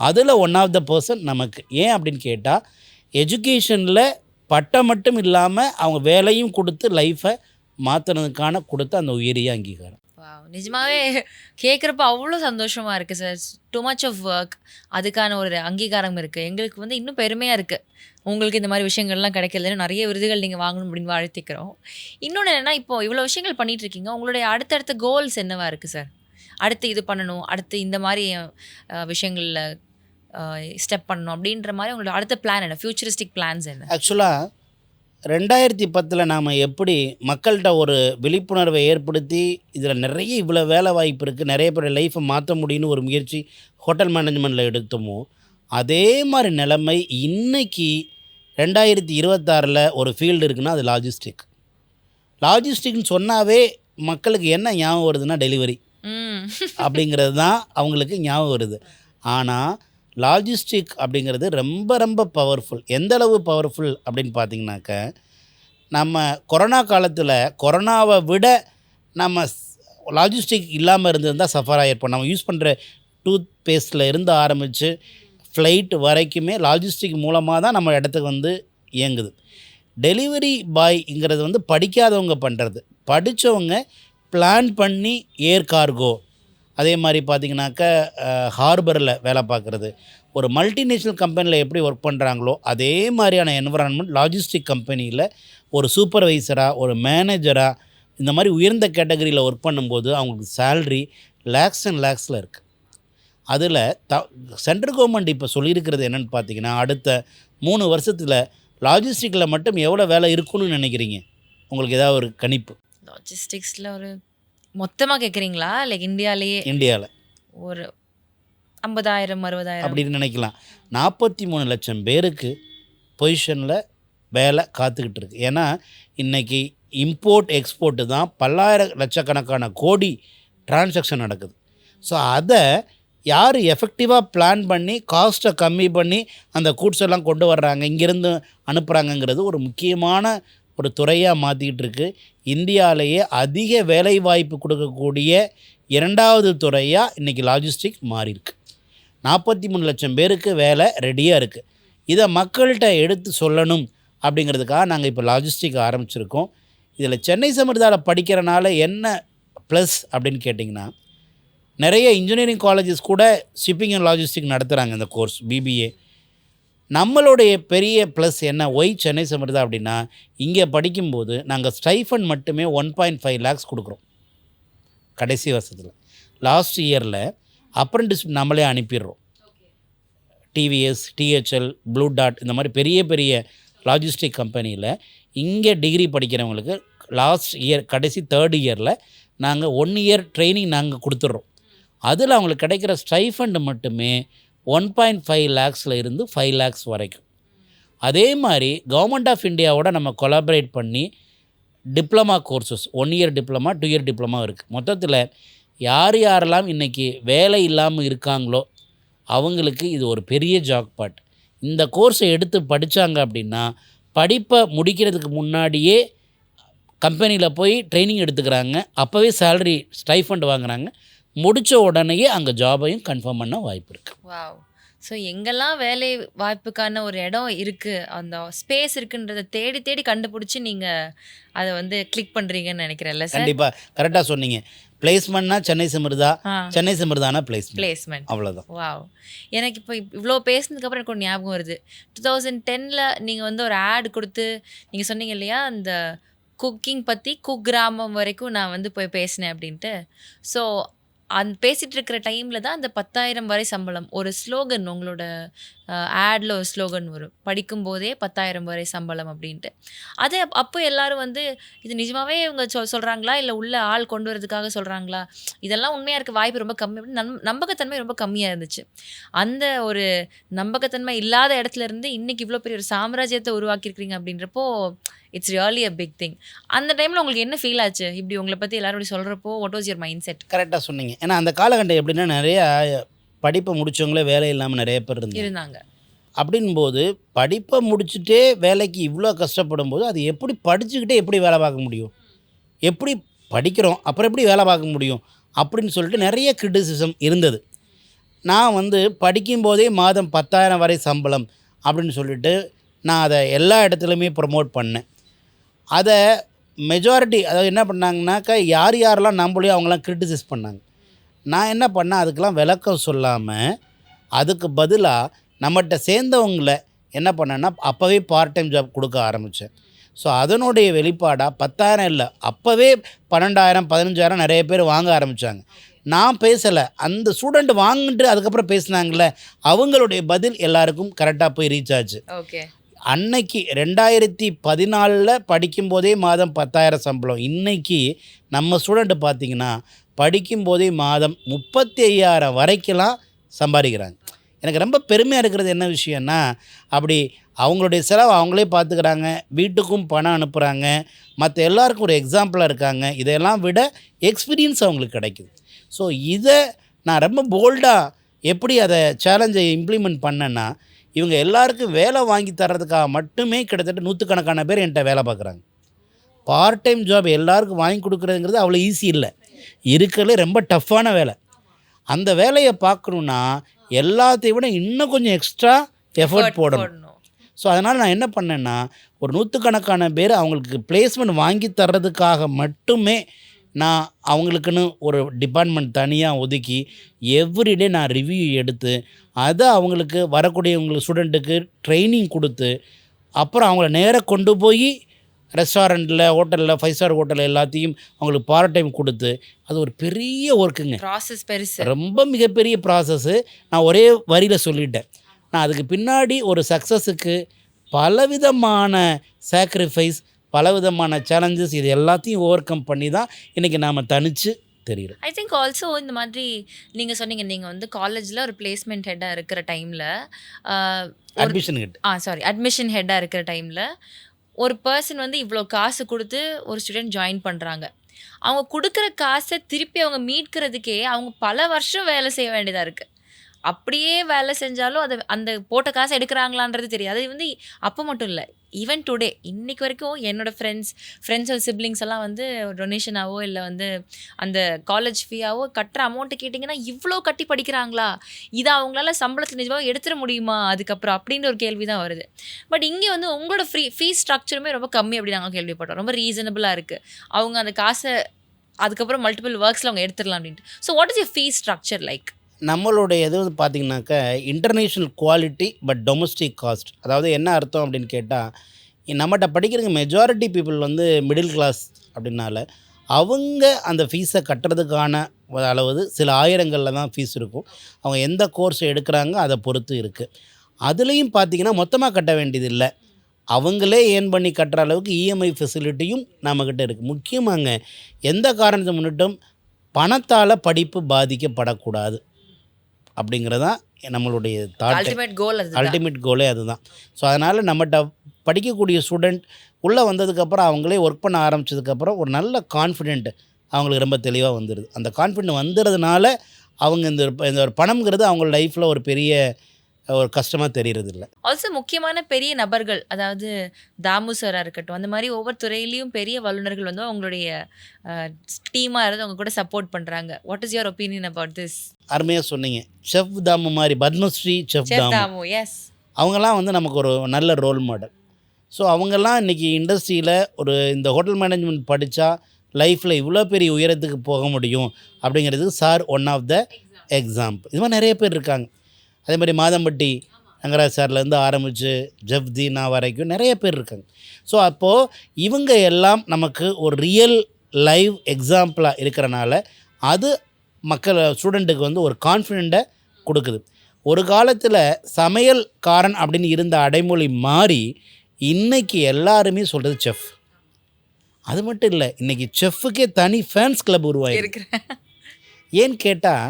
அதில் ஒன் ஆஃப் த பர்சன் நமக்கு. ஏன் அப்படின்னு கேட்டால், எஜுகேஷனில் பட்டம் மட்டும் இல்லாமல் அவங்க வேலையும் கொடுத்து லைஃப்பை மாற்றுறதுக்கான கொடுத்த அந்த உயரிய அங்கீகாரம். வாவ்! நிஜமாவே கேட்குறப்ப அவ்வளோ சந்தோஷமா இருக்கு sir. Too much of work. அதுக்கான ஒரு அங்கீகாரம் இருக்கு. எங்களுக்கு வந்து இன்னும் பெருமையா இருக்கு. உங்களுக்கு இந்த மாரி விஷயங்கள்லாம் கிடைக்கலன்னு நெறைய விருதுகள் நீங்க வாங்கணும் அப்படின்னு வாழ்த்திக்கிறோம். இன்னொன்னு என்னன்னா, இப்போ இவ்வளோ விஷயங்கள் பண்ணிட்டு இருக்கீங்க. உங்களுடைய அடுத்தடுத்த கோல்ஸ் என்னவா இருக்கு சார்? அடுத்து இது பண்ணணும். அடுத்து இந்த மாரி விஷயங்கள்ல அ ஸ்டெப் பண்ணணும் அப்படின்ற மாரி உங்களோட அடுத்த பிளான் என்ன? ஃபியூச்சரிஸ்டிக் பிளான்ஸ் என்ன? ஆக்சுவலாக 2010 நாம் எப்படி மக்கள்கிட்ட ஒரு விழிப்புணர்வை ஏற்படுத்தி இதில் நிறைய இவ்வளோ வேலை வாய்ப்பு இருக்குது, நிறைய பேர் லைஃப்பை மாற்ற முடியும்னு ஒரு முயற்சி ஹோட்டல் மேனேஜ்மெண்ட்டில் எடுத்தோமோ, அதே மாதிரி நிலைமை இன்னைக்கு 2026 ஒரு ஃபீல்டு இருக்குன்னா அது லாஜிஸ்டிக். லாஜிஸ்டிக்னு சொன்னாவே மக்களுக்கு என்ன ஞாபகம் வருதுன்னா டெலிவரி ம். அப்படிங்கிறது தான் அவங்களுக்கு ஞாபகம் வருது. ஆனால் லாஜிஸ்டிக் அப்படிங்கிறது ரொம்ப ரொம்ப பவர்ஃபுல். எந்த அளவு பவர்ஃபுல் அப்படின்னு பார்த்தீங்கன்னாக்க, நம்ம கொரோனா காலத்தில் கொரோனாவை விட நம்ம லாஜிஸ்டிக் இல்லாமல் இருந்திருந்தால் சஃபர் ஆகிருப்போம். நம்ம யூஸ் பண்ணுற டூத் பேஸ்ட்டில் இருந்து ஆரம்பித்து ஃப்ளைட் வரைக்குமே லாஜிஸ்டிக் மூலமாக தான் நம்ம இடத்துக்கு வந்து இயங்குது. டெலிவரி பாய்ங்கிறது வந்து படிக்காதவங்க பண்ணுறது. படித்தவங்க பிளான் பண்ணி ஏர் கார்கோ, அதே மாதிரி பார்த்திங்கனாக்கா ஹார்பரில் வேலை பார்க்குறது, ஒரு மல்டிநேஷ்னல் கம்பெனியில் எப்படி ஒர்க் பண்ணுறாங்களோ அதே மாதிரியான என்விரான்மெண்ட் லாஜிஸ்டிக் கம்பெனியில் ஒரு சூப்பர்வைசராக, ஒரு மேனேஜராக, இந்த மாதிரி உயர்ந்த கேட்டகரியில் ஒர்க் பண்ணும்போது அவங்களுக்கு சேல்ரி லேக்ஸ் அண்ட் லேக்ஸில் இருக்குது. அதில் சென்ட்ரல் கவர்மெண்ட் இப்போ சொல்லியிருக்கிறது என்னென்னு பார்த்தீங்கன்னா, அடுத்த 3 வருஷத்தில் லாஜிஸ்டிக்கில் மட்டும் எவ்வளோ வேலை இருக்குன்னு நினைக்கிறீங்க? உங்களுக்கு ஏதாவது ஒரு கணிப்பு? லாஜிஸ்டிக்ஸ்ல ஒரு மொத்தமா கேட்குறீங்களா? லைக் இந்தியாவில் ஒரு 50,000 60,000 அப்படின்னு நினைக்கலாம். 43 லட்சம் பேருக்கு பொசிஷனில் வேலை காத்துக்கிட்டு இருக்கு. ஏன்னா இன்றைக்கி இம்போர்ட் எக்ஸ்போர்ட்டு தான் பல்லாயிரம் லட்சக்கணக்கான கோடி டிரான்சாக்ஷன் நடக்குது. ஸோ அதை யார் எஃபெக்டிவாக பிளான் பண்ணி காஸ்ட்டை கம்மி பண்ணி அந்த கூட்ஸ் எல்லாம் கொண்டு வர்றாங்க, இங்கேருந்து அனுப்புகிறாங்கங்கிறது ஒரு முக்கியமான ஒரு துறையாக மாற்றிக்கிட்டு இருக்கு. இந்தியாவிலேயே அதிக வேலை வாய்ப்பு கொடுக்கக்கூடிய 2வது துறையாக இன்றைக்கி லாஜிஸ்டிக் மாறியிருக்கு. 43 லட்சம் பேருக்கு வேலை ரெடியாக இருக்குது. இதை மக்கள்கிட்ட எடுத்து சொல்லணும் அப்படிங்கிறதுக்காக நாங்கள் இப்போ லாஜிஸ்டிக் ஆரம்பிச்சிருக்கோம். இதில் சென்னை சமிர்தாவில் படிக்கிறனால என்ன ப்ளஸ் அப்படின்னு கேட்டிங்கன்னா, நிறைய இன்ஜினியரிங் காலேஜஸ் கூட ஷிப்பிங் அண்ட் லாஜிஸ்டிக் நடத்துகிறாங்க இந்த கோர்ஸ் பிபிஏ. நம்மளுடைய பெரிய ப்ளஸ் என்ன, ஒய் சென்னை சமிர்தா அப்படின்னா, இங்கே படிக்கும்போது நாங்கள் ஸ்டைஃபண்ட் மட்டுமே 1.5 lakhs கொடுக்குறோம் கடைசி வருஷத்தில். லாஸ்ட் இயரில் அப்ரெண்டிஸ் நம்மளே அனுப்பிடுறோம். டிவிஎஸ், டிஹெச்எல், ப்ளூ டாட் இந்த மாதிரி பெரிய பெரிய லாஜிஸ்டிக் கம்பெனியில் இங்கே டிகிரி படிக்கிறவங்களுக்கு லாஸ்ட் இயர் கடைசி 3rd இயரில் நாங்கள் 1 year ட்ரைனிங் நாங்கள் கொடுத்துட்றோம். அதில் அவங்களுக்கு கிடைக்கிற ஸ்டைஃபண்ட் மட்டுமே 1.5 lakhsல இருந்து 5 lakhs வரைக்கும். அதே மாதிரி கவர்மெண்ட் ஆஃப் இந்தியாவோட நம்ம கொலாபரேட் பண்ணி diploma courses 1 year diploma, 2 year diploma இருக்குது. மொத்தத்தில் யாரெல்லாம் இன்றைக்கி வேலை இல்லாமல் இருக்காங்களோ அவங்களுக்கு இது ஒரு பெரிய ஜாக்பாட். இந்த கோர்ஸை எடுத்து படித்தாங்க அப்படின்னா படிப்பை முடிக்கிறதுக்கு முன்னாடியே கம்பெனியில் போய் ட்ரைனிங் எடுத்துக்கிறாங்க. அப்போவே சேலரி ஸ்டைஃபண்ட் வாங்குகிறாங்க. முடித்த உடனேயே அங்கே ஜாபையும் கன்ஃபார்ம் பண்ண வாய்ப்பு இருக்குது. வாவ்! ஸோ எங்கெல்லாம் வேலை வாய்ப்புக்கான ஒரு இடம் இருக்குது, அந்த ஸ்பேஸ் இருக்குன்றதை தேடி தேடி கண்டுபிடிச்சி நீங்கள் அதை வந்து கிளிக் பண்ணுறீங்கன்னு நினைக்கிறேன்ல சார்? கண்டிப்பாக கரெக்டாக சொன்னீங்க. பிளேஸ்மெண்ட்னா சென்னை சமிர்தா, சென்னை சமிர்தானா பிளேஸ்மெண்ட், அவ்வளோதான். வாவ்! எனக்கு இப்போ இவ்வளோ பேசுனதுக்கப்புறம் எனக்கு ஒரு ஞாபகம் வருது. 2010ல் நீங்கள் வந்து ஒரு ஆட் கொடுத்து நீங்கள் சொன்னீங்க இல்லையா, அந்த குக்கிங் பற்றி குக்கிராமம் வரைக்கும் நான் வந்து போய் பேசினேன் அப்படின்ட்டு. ஸோ பேசிகிட்டு இருக்கிற டைமில் தான் அந்த 10,000 வரை சம்பளம் ஒரு ஸ்லோகன், உங்களோட ஆடில் ஒரு ஸ்லோகன் வரும், படிக்கும்போதே 10,000 வரை சம்பளம் அப்படின்ட்டு. அதே அப்போ எல்லோரும் வந்து இது நிஜமாகவே இவங்க சொல்கிறாங்களா இல்லை உள்ள ஆள் கொண்டு வரதுக்காக சொல்கிறாங்களா, இதெல்லாம் உண்மையாக இருக்க வாய்ப்பு ரொம்ப கம்மி அப்படின்னு நம்பகத்தன்மை ரொம்ப கம்மியாக இருந்துச்சு. அந்த ஒரு நம்பகத்தன்மை இல்லாத இடத்துல இருந்து இன்றைக்கி இவ்வளோ பெரிய ஒரு சாம்ராஜ்யத்தை உருவாக்கியிருக்கிறீங்க அப்படின்றப்போ it's really a big thing. அந்த டைமில் உங்களுக்கு என்ன ஃபீல் ஆச்சு? இப்படி உங்களை பற்றி எல்லாரும் இப்படி சொல்கிறப்போ what was your mindset? கரெக்டாக சொன்னீங்க. ஏன்னா அந்த காலகட்டம் எப்படின்னா நிறையா படிப்பை முடித்தவங்களே வேலை இல்லாமல் நிறைய பேர் இருந்தாங்க. அப்படின்போது படிப்பை முடிச்சுட்டே வேலைக்கு இவ்வளோ கஷ்டப்படும் போது அது எப்படி படிச்சுக்கிட்டே எப்படி வேலை பார்க்க முடியும், எப்படி படிக்கிறோம் அப்புறம் எப்படி வேலை பார்க்க முடியும் அப்படின்னு சொல்லிட்டு நிறைய கிரிட்டிசிசம் இருந்தது. நான் வந்து படிக்கும்போதே மாதம் 10,000 வரை சம்பளம் அப்படின்னு சொல்லிட்டு நான் அதை எல்லா இடத்துலையுமே ப்ரொமோட் பண்ணேன். அதை மெஜாரிட்டி அதாவது என்ன பண்ணாங்கனாக்கா, யார் யாரெல்லாம் நம்பலையோ அவங்களாம் கிரிட்டிசைஸ் பண்ணாங்க. நான் என்ன பண்ணேன், அதுக்கெல்லாம் விளக்கம் சொல்லாமல் அதுக்கு பதிலாக நம்மகிட்ட சேர்ந்தவங்கள என்ன பண்ணேன்னா, அப்போவே பார்ட் டைம் ஜாப் கொடுக்க ஆரம்பித்தேன். ஸோ அதனுடைய வெளிப்பாடாக 10,000 இல்லை, அப்போவே 12,000 15,000 நிறைய பேர் வாங்க ஆரம்பித்தாங்க. நான் பேசலை, அந்த ஸ்டூடெண்ட் வாங்கிட்டு அதுக்கப்புறம் பேசுனாங்களே, அவங்களுடைய பதில் எல்லாருக்கும் கரெக்டாக போய் ரீச் ஆச்சு. ஓகே. அன்னைக்கு 2014 படிக்கும்போதே மாதம் 10,000 சம்பளம். இன்றைக்கி நம்ம ஸ்டூடெண்ட்டு பார்த்திங்கன்னா படிக்கும்போதே மாதம் 35,000 வரைக்கெல்லாம் சம்பாதிக்கிறாங்க. எனக்கு ரொம்ப பெருமையாக இருக்கிறது என்ன விஷயம்னா, அப்படி அவங்களுடைய செலவு அவங்களே பார்த்துக்கிறாங்க, வீட்டுக்கும் பணம் அனுப்புகிறாங்க, மற்ற எல்லாருக்கும் ஒரு எக்ஸாம்பிளாக இருக்காங்க. இதையெல்லாம் விட எக்ஸ்பீரியன்ஸ் அவங்களுக்கு கிடைக்குது. ஸோ இதை நான் ரொம்ப போல்டாக எப்படி அதை சேலஞ்சை இம்ப்ளிமெண்ட் பண்ணேன்னா, இவங்க எல்லாருக்கும் வேலை வாங்கி தர்றதுக்காக மட்டுமே கிட்டத்தட்ட 100கணக்கான பேர் என்கிட்ட வேலை பார்க்குறாங்க. பார்ட் டைம் ஜாப் எல்லாருக்கும் வாங்கி கொடுக்குறதுங்கிறது அவ்வளோ ஈஸி இல்லை, இருக்கிறதுலே ரொம்ப டஃப்பான வேலை. அந்த வேலையை பார்க்கணுன்னா எல்லாத்தையும் விட இன்னும் கொஞ்சம் எக்ஸ்ட்ரா எஃபர்ட் போடணும். ஸோ அதனால் நான் என்ன பண்ணேன்னா, ஒரு 100கணக்கான பேர் அவங்களுக்கு பிளேஸ்மெண்ட் வாங்கி தர்றதுக்காக மட்டுமே நான் அவங்களுக்குன்னு ஒரு டிபார்ட்மெண்ட் தனியாக ஒதுக்கி எவ்ரிடே நான் ரிவ்யூ எடுத்து அதை அவங்களுக்கு வரக்கூடியவங்களுக்கு ஸ்டூடெண்ட்டுக்கு ட்ரைனிங் கொடுத்து அப்புறம் அவங்கள நேராக கொண்டு போய் ரெஸ்டாரண்ட்டில், ஹோட்டலில், 5 ஸ்டார் ஹோட்டலில் எல்லாத்தையும் அவங்களுக்கு பார்ட் டைம் கொடுத்து, அது ஒரு பெரிய ஒர்க்குங்க. ப்ராசஸ் பெருசு, ரொம்ப மிகப்பெரிய ப்ராசஸ்ஸு. நான் ஒரே வரியில் சொல்லிட்டேன். நான் அதுக்கு பின்னாடி ஒரு சக்ஸஸுக்கு பலவிதமான சாக்ரிஃபைஸ், பலவிதமான சேலஞ்சஸ், இது எல்லாத்தையும் ஓவர் கம் பண்ணி தான் இன்றைக்கி நாம் தனித்து தெரியும். ஐ திங்க் ஆல்சோ இந்த மாதிரி நீங்கள் சொன்னீங்க, நீங்கள் வந்து காலேஜில் ஒரு பிளேஸ்மெண்ட் ஹெட்டாக இருக்கிற டைமில், அட்மிஷன் ஹெட்டாக இருக்கிற டைமில் ஒரு பர்சன் வந்து இவ்வளோ காசு கொடுத்து ஒரு ஸ்டூடெண்ட் ஜாயின் பண்ணுறாங்க. அவங்க கொடுக்குற காசை திருப்பி அவங்க மீட்கிறதுக்கே அவங்க பல வருஷம் வேலை செய்ய வேண்டியதாக இருக்குது. அப்படியே வேலை செஞ்சாலும் அது அந்த போட்ட காசை எடுக்கிறாங்களான்றது தெரியாது. அது வந்து அப்போ மட்டும் இல்லை, ஈவன் டுடே இன்றைக்கி வரைக்கும் என்னோடய ஃப்ரெண்ட்ஸ் சிப்ளிங்ஸ் எல்லாம் வந்து டொனேஷனாவோ இல்லை வந்து அந்த காலேஜ் ஃபீயாவோ கட்டுற அமௌண்ட்டு கேட்டிங்கன்னா, இவ்வளோ கட்டி படிக்கிறாங்களா, இதை அவங்களால சம்பளத்தில் நிஜமாக எடுத்துட முடியுமா அதுக்கப்புறம் அப்படின்ற ஒரு கேள்வி தான் வருது. பட் இங்கே வந்து உங்களோட ஃபீஸ் ஸ்ட்ரக்சருமே ரொம்ப கம்மி அப்படி நாங்கள் கேள்விப்பட்டோம். ரொம்ப ரீசனபிளாக இருக்குது. அவங்க அந்த காசை அதுக்கப்புறம் மல்டிபிள் ஒர்க்ஸில் அவங்க எடுத்துடலாம் அப்படின்ட்டு. So what is your fees structure like? நம்மளுடைய இது வந்து பார்த்திங்கனாக்கா international quality but domestic cost. அதாவது என்ன அர்த்தம் அப்படின்னு கேட்டால், நம்மகிட்ட படிக்கிறவங்க மெஜாரிட்டி பீப்புள் வந்து மிடில் கிளாஸ் அப்படின்னால அவங்க அந்த ஃபீஸை கட்டுறதுக்கான அளவு சில ஆயிரங்களில் தான் ஃபீஸ் இருக்கும். அவங்க எந்த கோர்ஸ் எடுக்கிறாங்க அதை பொறுத்து இருக்குது. அதுலேயும் பார்த்திங்கன்னா மொத்தமாக கட்ட வேண்டியது இல்லை, அவங்களே ஏர்ன் பண்ணி கட்டுற அளவுக்கு இஎம்ஐ ஃபெசிலிட்டியும் நம்மக்கிட்ட இருக்குது. முக்கியமாங்க, எந்த காரணத்தை முன்னிட்டும் பணத்தால் படிப்பு பாதிக்கப்படக்கூடாது அப்படிங்கிறதான் நம்மளுடைய அல்டிமேட் கோலே அதுதான். ஸோ அதனால் நம்மகிட்ட படிக்கக்கூடிய ஸ்டூடெண்ட் உள்ளே வந்ததுக்கப்புறம் அவங்களே ஒர்க் பண்ண ஆரம்பித்ததுக்கப்புறம் ஒரு நல்ல கான்ஃபிடென்ட் அவங்களுக்கு ரொம்ப தெளிவாக வந்துடுது. அந்த கான்ஃபிடென்ட் வந்துடுறதுனால அவங்க இந்த ஒரு பணம்ங்கிறது அவங்க லைஃப்பில் ஒரு பெரிய ஒரு கஷ்டமாக தெரிகிறது இல்லை. ஆல்சோ முக்கியமான பெரிய நபர்கள், அதாவது தாமு சாராக இருக்கட்டும், அந்த மாதிரி ஒவ்வொரு துறையிலையும் பெரிய வல்லுநர்கள் வந்து அவங்களுடைய டீமாக இருந்து அவங்க கூட சப்போர்ட் பண்ணுறாங்க. What is your opinion about this? அருமையாக சொன்னீங்க. செஃப் தாமு மாதிரி, பத்மஸ்ரீ செஃப் தாமு, எஸ், அவங்கெல்லாம் வந்து நமக்கு ஒரு நல்ல ரோல் மாடல். ஸோ அவங்கெல்லாம் இன்றைக்கி இண்டஸ்ட்ரியில் ஒரு இந்த ஹோட்டல் மேனேஜ்மெண்ட் படித்தா லைஃப்பில் இவ்வளோ பெரிய உயரத்துக்கு போக முடியும் அப்படிங்கிறதுக்கு sir one of the example. இது மாதிரி நிறைய பேர் இருக்காங்க. அதே மாதிரி மாதம்பட்டி ரங்கராஜ் சார்லேருந்து ஆரம்பித்து ஜெஃப் தீனா வரைக்கும் நிறைய பேர் இருக்காங்க. ஸோ அப்போது இவங்க எல்லாம் நமக்கு ஒரு ரியல் லைவ் எக்ஸாம்பிளாக இருக்கிறனால அது ஸ்டூடெண்ட்டுக்கு வந்து ஒரு கான்ஃபிடெண்ட்டை கொடுக்குது. ஒரு காலத்தில் சமையல்காரன் அப்படின்னு இருந்த அடைமொழி மாறி இன்றைக்கி எல்லாருமே சொல்கிறது செஃப். அது மட்டும் இல்லை, இன்றைக்கி செஃப்புக்கே தனி ஃபேன்ஸ் கிளப் உருவாகிருக்கு. ஏன்னு கேட்டால்,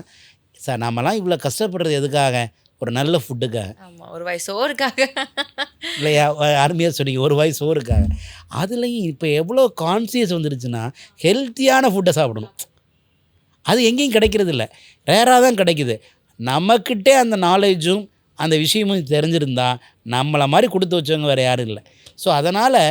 சார் நாமெல்லாம் இவ்வளோ கஷ்டப்படுறது எதுக்காக? ஒரு நல்ல ஃபுட்டுக்காக, ஒரு வாய் சோறுக்காக இல்லையா? அருமையாக சொன்னீங்க, ஒரு வாய் சோறுக்காக. அதுலேயும் இப்போ எவ்வளோ கான்சியஸ் வந்துருச்சுன்னா ஹெல்த்தியான ஃபுட்டை சாப்பிடணும். அது எங்கேயும் கிடைக்கிறது இல்லை, ரேராக தான் கிடைக்குது. நமக்கிட்டே அந்த நாலேஜும் அந்த விஷயமும் தெரிஞ்சிருந்தால் நம்மளை மாதிரி கொடுத்து வச்சவங்க வேறு யாரும் இல்லை. ஸோ அதனால்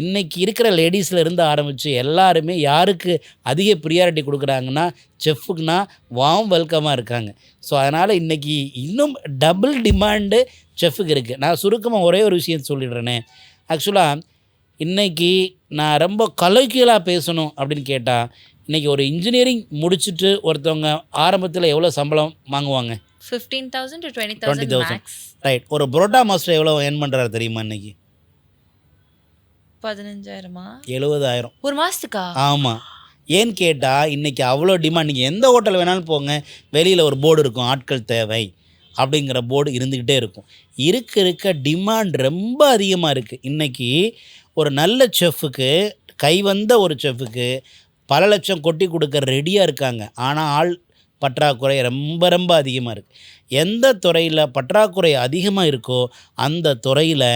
இன்றைக்கி இருக்கிற லேடிஸில் இருந்து ஆரம்பித்து எல்லாருமே யாருக்கு அதிக ப்ரியாரிட்டி கொடுக்குறாங்கன்னா செஃப்புக்குனா வார்ம் வெல்கமாக இருக்காங்க. ஸோ அதனால் இன்றைக்கி இன்னும் டபுள் டிமாண்டு செஃப்புக்கு இருக்குது. நான் சுருக்கமாக ஒரே ஒரு விஷயம் சொல்லிடுறேனே. ஆக்சுவலாக இன்றைக்கி நான் ரொம்ப கலோக்கியலாக பேசணும் அப்படின்னு கேட்டால், இன்றைக்கி ஒரு இன்ஜினியரிங் முடிச்சுட்டு ஒருத்தவங்க ஆரம்பத்தில் எவ்வளோ சம்பளம் வாங்குவாங்க? 15,000 to 20,000 மேக்ஸ். ரைட். ஒரு புரோட்டா மாஸ்டர் எவ்வளோ ஏர்ன் பண்ணுறாரு தெரியுமா இன்றைக்கி? 15,000 70,000 ஒரு மாதத்துக்கா? ஆமாம். ஏன்னு கேட்டால் இன்றைக்கி அவ்வளோ டிமாண்ட். நீங்கள் எந்த ஹோட்டல் வேணாலும் போங்க, வெளியில் ஒரு போர்டு இருக்கும், ஆட்கள் தேவை அப்படிங்கிற போர்டு இருந்துக்கிட்டே இருக்கும். இருக்க டிமாண்ட் ரொம்ப அதிகமாக இருக்குது. இன்றைக்கி ஒரு நல்ல செஃப்புக்கு, கைவந்த ஒரு செஃப்புக்கு பல லட்சம் கொட்டி கொடுக்க ரெடியாக இருக்காங்க. ஆனால் ஆள் பற்றாக்குறை ரொம்ப அதிகமாக இருக்குது. எந்த துறையில் பற்றாக்குறை அதிகமாக இருக்கோ அந்த துறையில்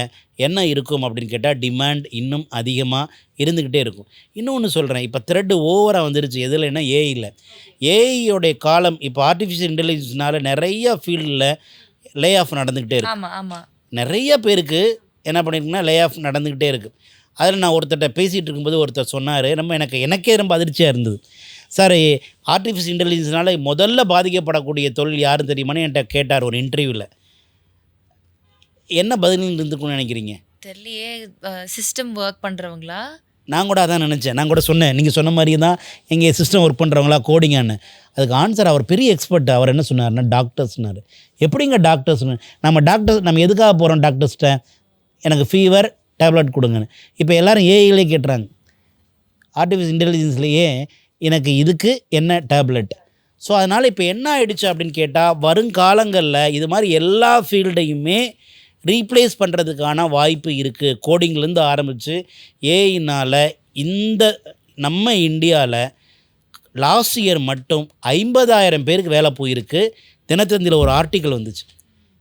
என்ன இருக்கும் அப்படின்னு கேட்டால் டிமாண்ட் இன்னும் அதிகமாக இருந்துக்கிட்டே இருக்கும். இன்னொன்று சொல்கிறேன், இப்போ த்ரெட்டு ஓவராக வந்துருச்சு. எதுலன்னா ஏஐயில். ஏஐயோடைய காலம் இப்போ ஆர்டிஃபிஷியல் இன்டெலிஜென்ஸ்னால நிறைய ஃபீல்டில் லே ஆஃப் நடந்துக்கிட்டே இருக்குது. ஆமாம் ஆமாம். நிறைய பேருக்கு என்ன பண்ணியிருக்குன்னா லே ஆஃப் நடந்துக்கிட்டே இருக்குது. அதில் நான் ஒருத்தர்கிட்ட பேசிகிட்டு இருக்கும்போது ஒருத்தர் சொன்னார், எனக்கே ரொம்ப அதிர்ச்சியாக இருந்தது. சார், ஆர்டிஃபிஷியல் இன்டெலிஜென்ஸ்னால் முதல்ல பாதிக்கப்படக்கூடிய தொழில் யாருன்னு தெரியுமான்னு என்கிட்ட கேட்டார் ஒரு இன்டர்வியூவில். என்ன பதில் இருந்துக்குன்னு நினைக்கிறீங்க? தெரியலையே. சிஸ்டம் ஒர்க் பண்ணுறவங்களா? நான் கூட அதான் நினச்சேன். நான் கூட சொன்னேன், நீங்கள் சொன்ன மாதிரி தான் எங்கள் சிஸ்டம் ஒர்க் பண்ணுறவங்களா, கோடிங்கான்னு. அதுக்கு ஆன்சர் அவர் பெரிய எக்ஸ்பர்ட். அவர் என்ன சொன்னார்னா டாக்டர்ஸ்னார். எப்படிங்க டாக்டர்ஸ்னு? நம்ம எதுக்காக போகிறோம் டாக்டர்ஸ்கிட்ட? எனக்கு ஃபீவர், டேப்லெட் கொடுங்கன்னு. இப்போ எல்லோரும் ஏஐலே கேட்டுறாங்க. ஆர்டிஃபிஷியல் இன்டெலிஜென்ஸ்லேயே எனக்கு இதுக்கு என்ன டேப்லெட். ஸோ அதனால் இப்போ என்ன ஆகிடுச்சு அப்படின்னு கேட்டால், வருங்காலங்களில் இது மாதிரி எல்லா ஃபீல்டையுமே ரீப்ளேஸ் பண்ணுறதுக்கான வாய்ப்பு இருக்குது. கோடிங்லேருந்து ஆரம்பித்து ஏஐனால் இந்த நம்ம இந்தியாவில் லாஸ்ட் இயர் மட்டும் 50,000 பேருக்கு வேலை போயிருக்கு. தினத்தந்தியில் ஒரு ஆர்டிக்கல் வந்துச்சு,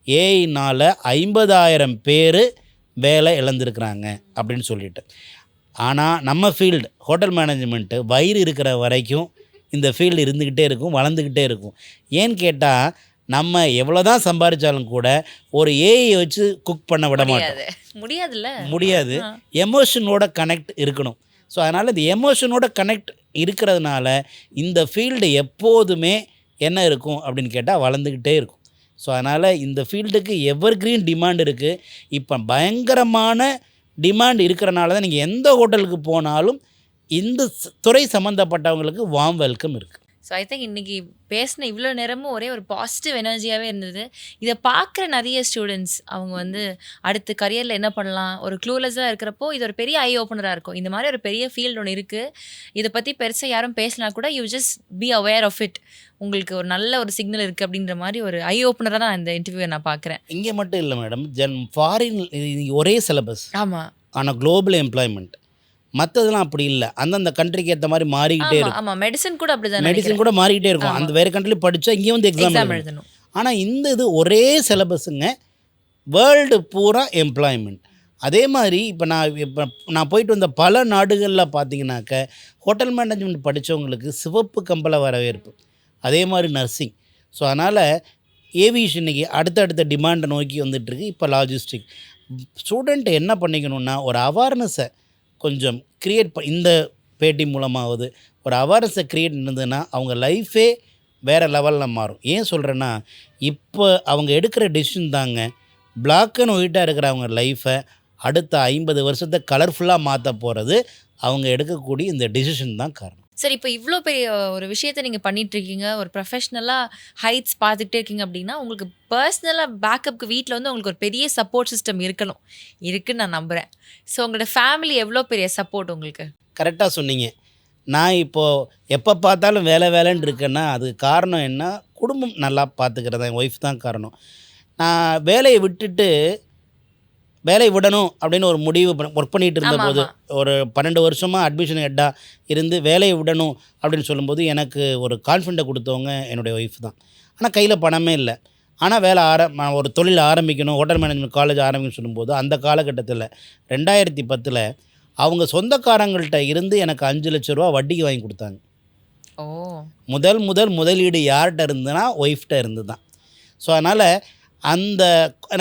ஏஐனால் 50,000 பேர் வேலை இழந்திருக்கிறாங்க அப்படின்னு சொல்லிட்டு. ஆனால் நம்ம ஃபீல்டு ஹோட்டல் மேனேஜ்மெண்ட்டு வயிறு இருக்கிற வரைக்கும் இந்த ஃபீல்டு இருந்துக்கிட்டே இருக்கும், வளர்ந்துக்கிட்டே இருக்கும். ஏன்னு கேட்டால் நம்ம எவ்வளோ தான் சம்பாதிச்சாலும் கூட ஒரு ஏஐ வச்சு குக் பண்ண விட மாட்டோம். முடியாது. எமோஷனோட கனெக்ட் இருக்கணும். ஸோ அதனால் இந்த எமோஷனோட கனெக்ட் இருக்கிறதுனால இந்த ஃபீல்டு எப்போதுமே என்ன இருக்கும் அப்படின்னு கேட்டால் வளர்ந்துக்கிட்டே இருக்கும். ஸோ அதனால் இந்த ஃபீல்டுக்கு எவர்கிரீன் டிமாண்ட் இருக்குது. இப்போ பயங்கரமான டிமாண்ட் இருக்கிறனால தான் நீங்கள் எந்த ஹோட்டலுக்கு போனாலும் இந்த துறை சம்மந்தப்பட்டவங்களுக்கு வார்ம் வெல்கம் இருக்குது. ஸோ ஐ திங்க் இன்றைக்கி பேசின இவ்வளோ நேரமும் ஒரே ஒரு பாசிட்டிவ் எனர்ஜியாகவே இருந்தது. இதை பார்க்குற நிறைய ஸ்டூடெண்ட்ஸ் அவங்க வந்து அடுத்து கரியரில் என்ன பண்ணலாம், ஒரு க்ளூலெஸ்ஸாக இருக்கிறப்போ இது ஒரு பெரிய ஐ ஓப்பனராக இருக்கும். இந்த மாதிரி ஒரு பெரிய ஃபீல்டு ஒன்று இருக்குது. இதை பற்றி பெருசாக யாரும் பேசினா கூட you just be aware of it. உங்களுக்கு ஒரு நல்ல ஒரு சிக்னல் இருக்குது அப்படின்ற மாதிரி ஒரு ஐ ஓப்பனராக தான் இந்த இன்டர்வியூவை நான் பார்க்குறேன். இங்கே மட்டும் இல்லை மேடம், ஃபாரின் ஒரே சிலபஸ். ஆமாம். ஆனால் குளோபல் எம்ப்ளாய்மெண்ட் மற்றதெல்லாம் அப்படி இல்லை. அந்தந்த கண்ட்ரிக்கு ஏற்ற மாதிரி மாறிக்கிட்டே இருக்கும். ஆமாம், மெடிசன் கூட அப்படி தான். மெடிசன் கூட மாறிக்கிட்டே இருக்கும். அந்த வேறு கண்ட்ரியில் படித்தா இங்கே வந்து எக்ஸாம் எழுதணும். ஆனால் இந்த இது ஒரே சிலபஸுங்க, வேர்ல்டு பூரா எம்ப்ளாய்மெண்ட். அதே மாதிரி இப்போ நான் போயிட்டு வந்த பல நாடுகளில் பார்த்தீங்கன்னாக்க ஹோட்டல் மேனேஜ்மெண்ட் படித்தவங்களுக்கு சிவப்பு கம்பள வரவேற்பு. அதே மாதிரி நர்சிங். ஸோ அதனால் ஏவியேஷன் இன்றைக்கி அடுத்தடுத்த டிமாண்டை நோக்கி வந்துட்டுருக்கு. இப்போ லாஜிஸ்டிக். ஸ்டூடெண்ட் என்ன பண்ணிக்கணுன்னா ஒரு அவேர்னஸை கொஞ்சம் க்ரியேட் இந்த பேட்டி மூலமாவது ஒரு அவேர்னஸை க்ரியேட் இருந்ததுன்னா அவங்க லைஃபே வேறு லெவலில் மாறும். ஏன் சொல்கிறேன்னா, இப்போ அவங்க எடுக்கிற டெசிஷன் தாங்க பிளாக் அண்ட் ஒயிட்டாக இருக்கிற அவங்க லைஃப்பை அடுத்த 50 வருஷத்தை கலர்ஃபுல்லாக மாற்ற போகிறது அவங்க எடுக்கக்கூடிய இந்த டெசிஷன் தான் காரணம். சரி, இப்போ இவ்வளோ பெரிய ஒரு விஷயத்தை நீங்கள் பண்ணிகிட்ருக்கீங்க, ஒரு ப்ரொஃபஷ்னலாக ஹைட்ஸ் பார்த்துக்கிட்டே இருக்கீங்க அப்படின்னா உங்களுக்கு பர்சனலாக பேக்கப்புக்கு வீட்டில் வந்து உங்களுக்கு ஒரு பெரிய சப்போர்ட் சிஸ்டம் இருக்குன்னு நான் நம்புகிறேன். ஸோ உங்களோட ஃபேமிலி எவ்வளோ பெரிய சப்போர்ட் உங்களுக்கு? கரெக்டாக சொன்னீங்க. நான் இப்போது எப்போ பார்த்தாலும் வேலைன்னு இருக்கேன்னா அதுக்கு காரணம் என்ன, குடும்பம் நல்லா பார்த்துக்கிறது என் ஒய்ஃப் தான் காரணம். நான் வேலையை விடணும் அப்படின்னு ஒரு முடிவு ஒர்க் பண்ணிகிட்டு இருந்தபோது, ஒரு 12 வருஷமாக அட்மிஷன் ஹெட்டாக இருந்து வேலையை விடணும் அப்படின்னு சொல்லும்போது எனக்கு ஒரு கான்ஃபிடென்ட்டை கொடுத்தவங்க என்னுடைய ஒய்ஃப் தான். ஆனால் கையில் பணமே இல்லை. ஆனால் ஒரு தொழில் ஆரம்பிக்கணும், ஹோட்டல் மேனேஜ்மெண்ட் காலேஜ் ஆரம்பிக்கணும்னு சொல்லும்போது அந்த காலகட்டத்தில் 2010 அவங்க சொந்தக்காரங்கள்ட்ட இருந்து எனக்கு 5 லட்ச ரூபா வட்டிக்கு வாங்கி கொடுத்தாங்க. முதல் முதலீடு யார்கிட்ட இருந்துன்னா ஒய்ஃப்கிட்ட இருந்து தான். ஸோ அதனால் அந்த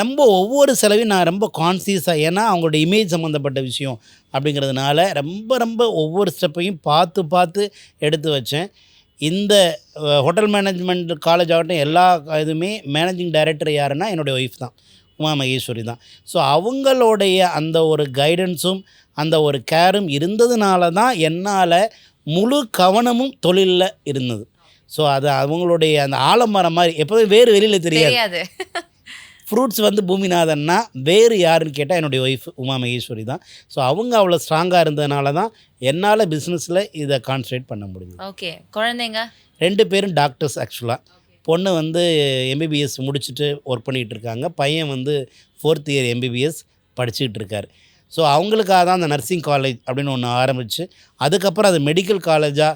ரொம்ப ஒவ்வொரு செலவையும் நான் ரொம்ப கான்சியஸாக, ஏன்னா அவங்களோட இமேஜ் சம்மந்தப்பட்ட விஷயம் அப்படிங்கிறதுனால ரொம்ப ரொம்ப ஒவ்வொரு ஸ்டெப்பையும் பார்த்து பார்த்து எடுத்து வச்சேன். இந்த ஹோட்டல் மேனேஜ்மெண்ட் காலேஜ் ஆகட்டும், எல்லா இதுவுமே மேனேஜிங் டைரக்டர் யாருன்னா என்னுடைய ஒய்ஃப் தான், உமா மகேஸ்வரி தான். ஸோ அவங்களுடைய அந்த ஒரு கைடன்ஸும் அந்த ஒரு கேரும் இருந்ததுனால தான் என்னால் முழு கவனமும் தொழிலில் இருந்தது. ஸோ அது அவங்களுடைய அந்த ஆலமரம் மாதிரி எப்போதும் வேறு வெளியில் தெரியாது. தெரியாது. ஃப்ரூட்ஸ் வந்து பூமிநாதன்னா வேறு யாருன்னு கேட்டால் என்னுடைய ஒய்ஃப் உமா மகேஸ்வரி தான். ஸோ அவங்க அவ்வளோ ஸ்ட்ராங்காக இருந்ததுனால தான் என்னால் பிஸ்னஸில் இதை கான்சன்ட்ரேட் பண்ண முடியுது. ஓகே. குழந்தைங்க? 2 பேரும் டாக்டர்ஸ் ஆக்சுவலாக. பொண்ணு வந்து எம்பிபிஎஸ் முடிச்சுட்டு ஒர்க் பண்ணிகிட்டு இருக்காங்க. பையன் வந்து 4th இயர் எம்பிபிஎஸ் படிச்சுக்கிட்டு இருக்கார். ஸோ அவங்களுக்காக தான் அந்த நர்சிங் காலேஜ் அப்படின்னு ஒன்று ஆரம்பித்து அதுக்கப்புறம் அது மெடிக்கல் காலேஜாக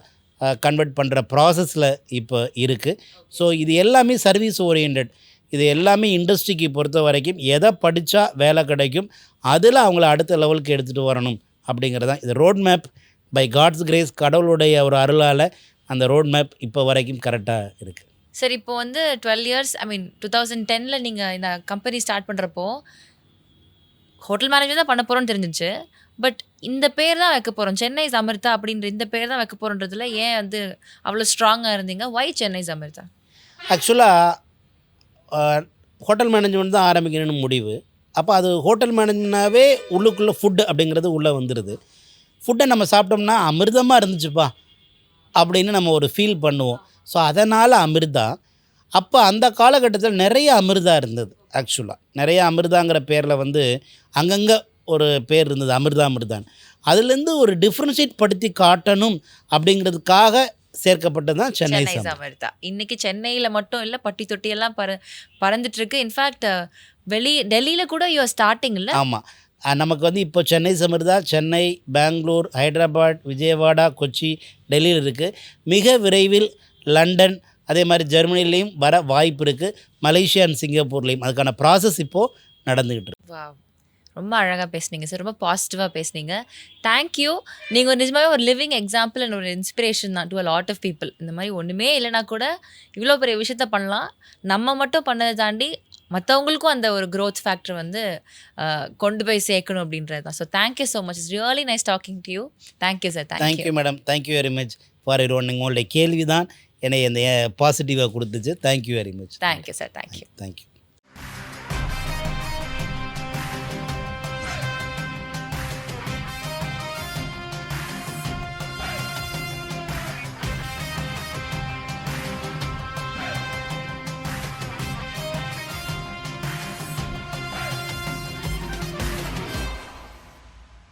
கன்வெர்ட் பண்ணுற ப்ராசஸில் இப்போ இருக்குது. ஸோ இது எல்லாமே சர்வீஸ் ஓரியன்ட். இது எல்லாமே இண்டஸ்ட்ரிக்கு பொறுத்த வரைக்கும் எதை படித்தா வேலை கிடைக்கும், அதில் அவங்கள அடுத்த லெவலுக்கு எடுத்துகிட்டு வரணும் அப்படிங்கிறது தான் இது. Road map by god's grace, கடவுளுடைய ஒரு அருளால் அந்த ரோட் மேப் இப்போ வரைக்கும் கரெக்டாக இருக்குது. சரி, இப்போ வந்து 12 இயர்ஸ், ஐ மீன் 2010ல் நீங்கள் இந்த கம்பெனி ஸ்டார்ட் பண்ணுறப்போ ஹோட்டல் மேனேஜர் தான் பண்ண போகிறோன்னு தெரிஞ்சிச்சு. பட் இந்த பேர் தான் வைக்க போகிறோம், சென்னை அமிர்தா அப்படின்ற இந்த பேர் தான் வைக்க போகிறோன்றதுல ஏன் வந்து அவ்வளோ ஸ்ட்ராங்காக இருந்தீங்க? வை சென்னை அமிர்தா? ஆக்சுவலாக ஹோட்டல் மேனேஜ்மெண்ட் தான் ஆரம்பிக்கணும்னு முடிவு. அப்போ அது ஹோட்டல் மேனேஜ்மெண்ட்னாவே உள்ளுக்குள்ளே ஃபுட்டு அப்படிங்கிறது உள்ளே வந்துடுது. ஃபுட்டை நம்ம சாப்பிட்டோம்னா அமிர்தமாக இருந்துச்சுப்பா அப்படின்னு நம்ம ஒரு ஃபீல் பண்ணுவோம். ஸோ அதனால் அமிர்தா. அப்போ அந்த காலகட்டத்தில் நிறைய அமிர்தா இருந்தது. ஆக்சுவலாக நிறைய அமிர்தாங்கிற பேரில் வந்து அங்கங்கே ஒரு பேர் இருந்தது, அமிர்தான்னு. அதுலேருந்து ஒரு டிஃப்ரென்ஷியேட் படுத்தி காட்டணும் அப்படிங்கிறதுக்காக சேர்க்கப்பட்டது தான் சென்னை அமிர்தா. இன்னைக்கு சென்னையில் மட்டும் இல்லை, பட்டி தொட்டியெல்லாம் பறந்துட்டு இருக்கு. இன்ஃபேக்ட் டெல்லியில் கூட யூ ஆர் ஸ்டார்டிங் இல்லை? ஆமாம். நமக்கு வந்து இப்போ சென்னை அமிர்தா சென்னை, பெங்களூர், ஹைதராபாத், விஜயவாடா, கொச்சி, டெல்லியில் இருக்குது. மிக விரைவில் லண்டன், அதே மாதிரி ஜெர்மனிலையும் வர வாய்ப்பு இருக்குது. மலேசியா அண்ட் சிங்கப்பூர்லேயும் அதுக்கான ப்ராசஸ் இப்போது நடந்துக்கிட்டு இருக்கு. வாவ், ரொம்ப அழகாக பேசுனீங்க சார், ரொம்ப பாசிட்டிவாக பேசுனீங்க. தேங்க்யூ. நீங்கள் நிஜமாகவே ஒரு லிவிங் எக்ஸாம்பிள் அண்ட் ஒரு இன்ஸ்பிரேஷன் தான் to a lot of people. இந்த மாதிரி ஒன்றுமே இல்லைனா கூட இவ்வளோ பெரிய விஷயத்த பண்ணலாம். நம்ம மட்டும் பண்ணதை தாண்டி மற்றவங்களுக்கும் அந்த ஒரு க்ரோத் ஃபேக்டர் வந்து கொண்டு போய் சேர்க்கணும் அப்படின்றது தான். So thank you so much. It's really nice talking to you. Thank you sir. Thank you madam. Thank you very much for your உங்களுடைய கேள்வி தான் என்னை அந்த பாசிட்டிவாக கொடுத்துச்சு. Thank you very much. Thank you sir. Thank you. Thank you.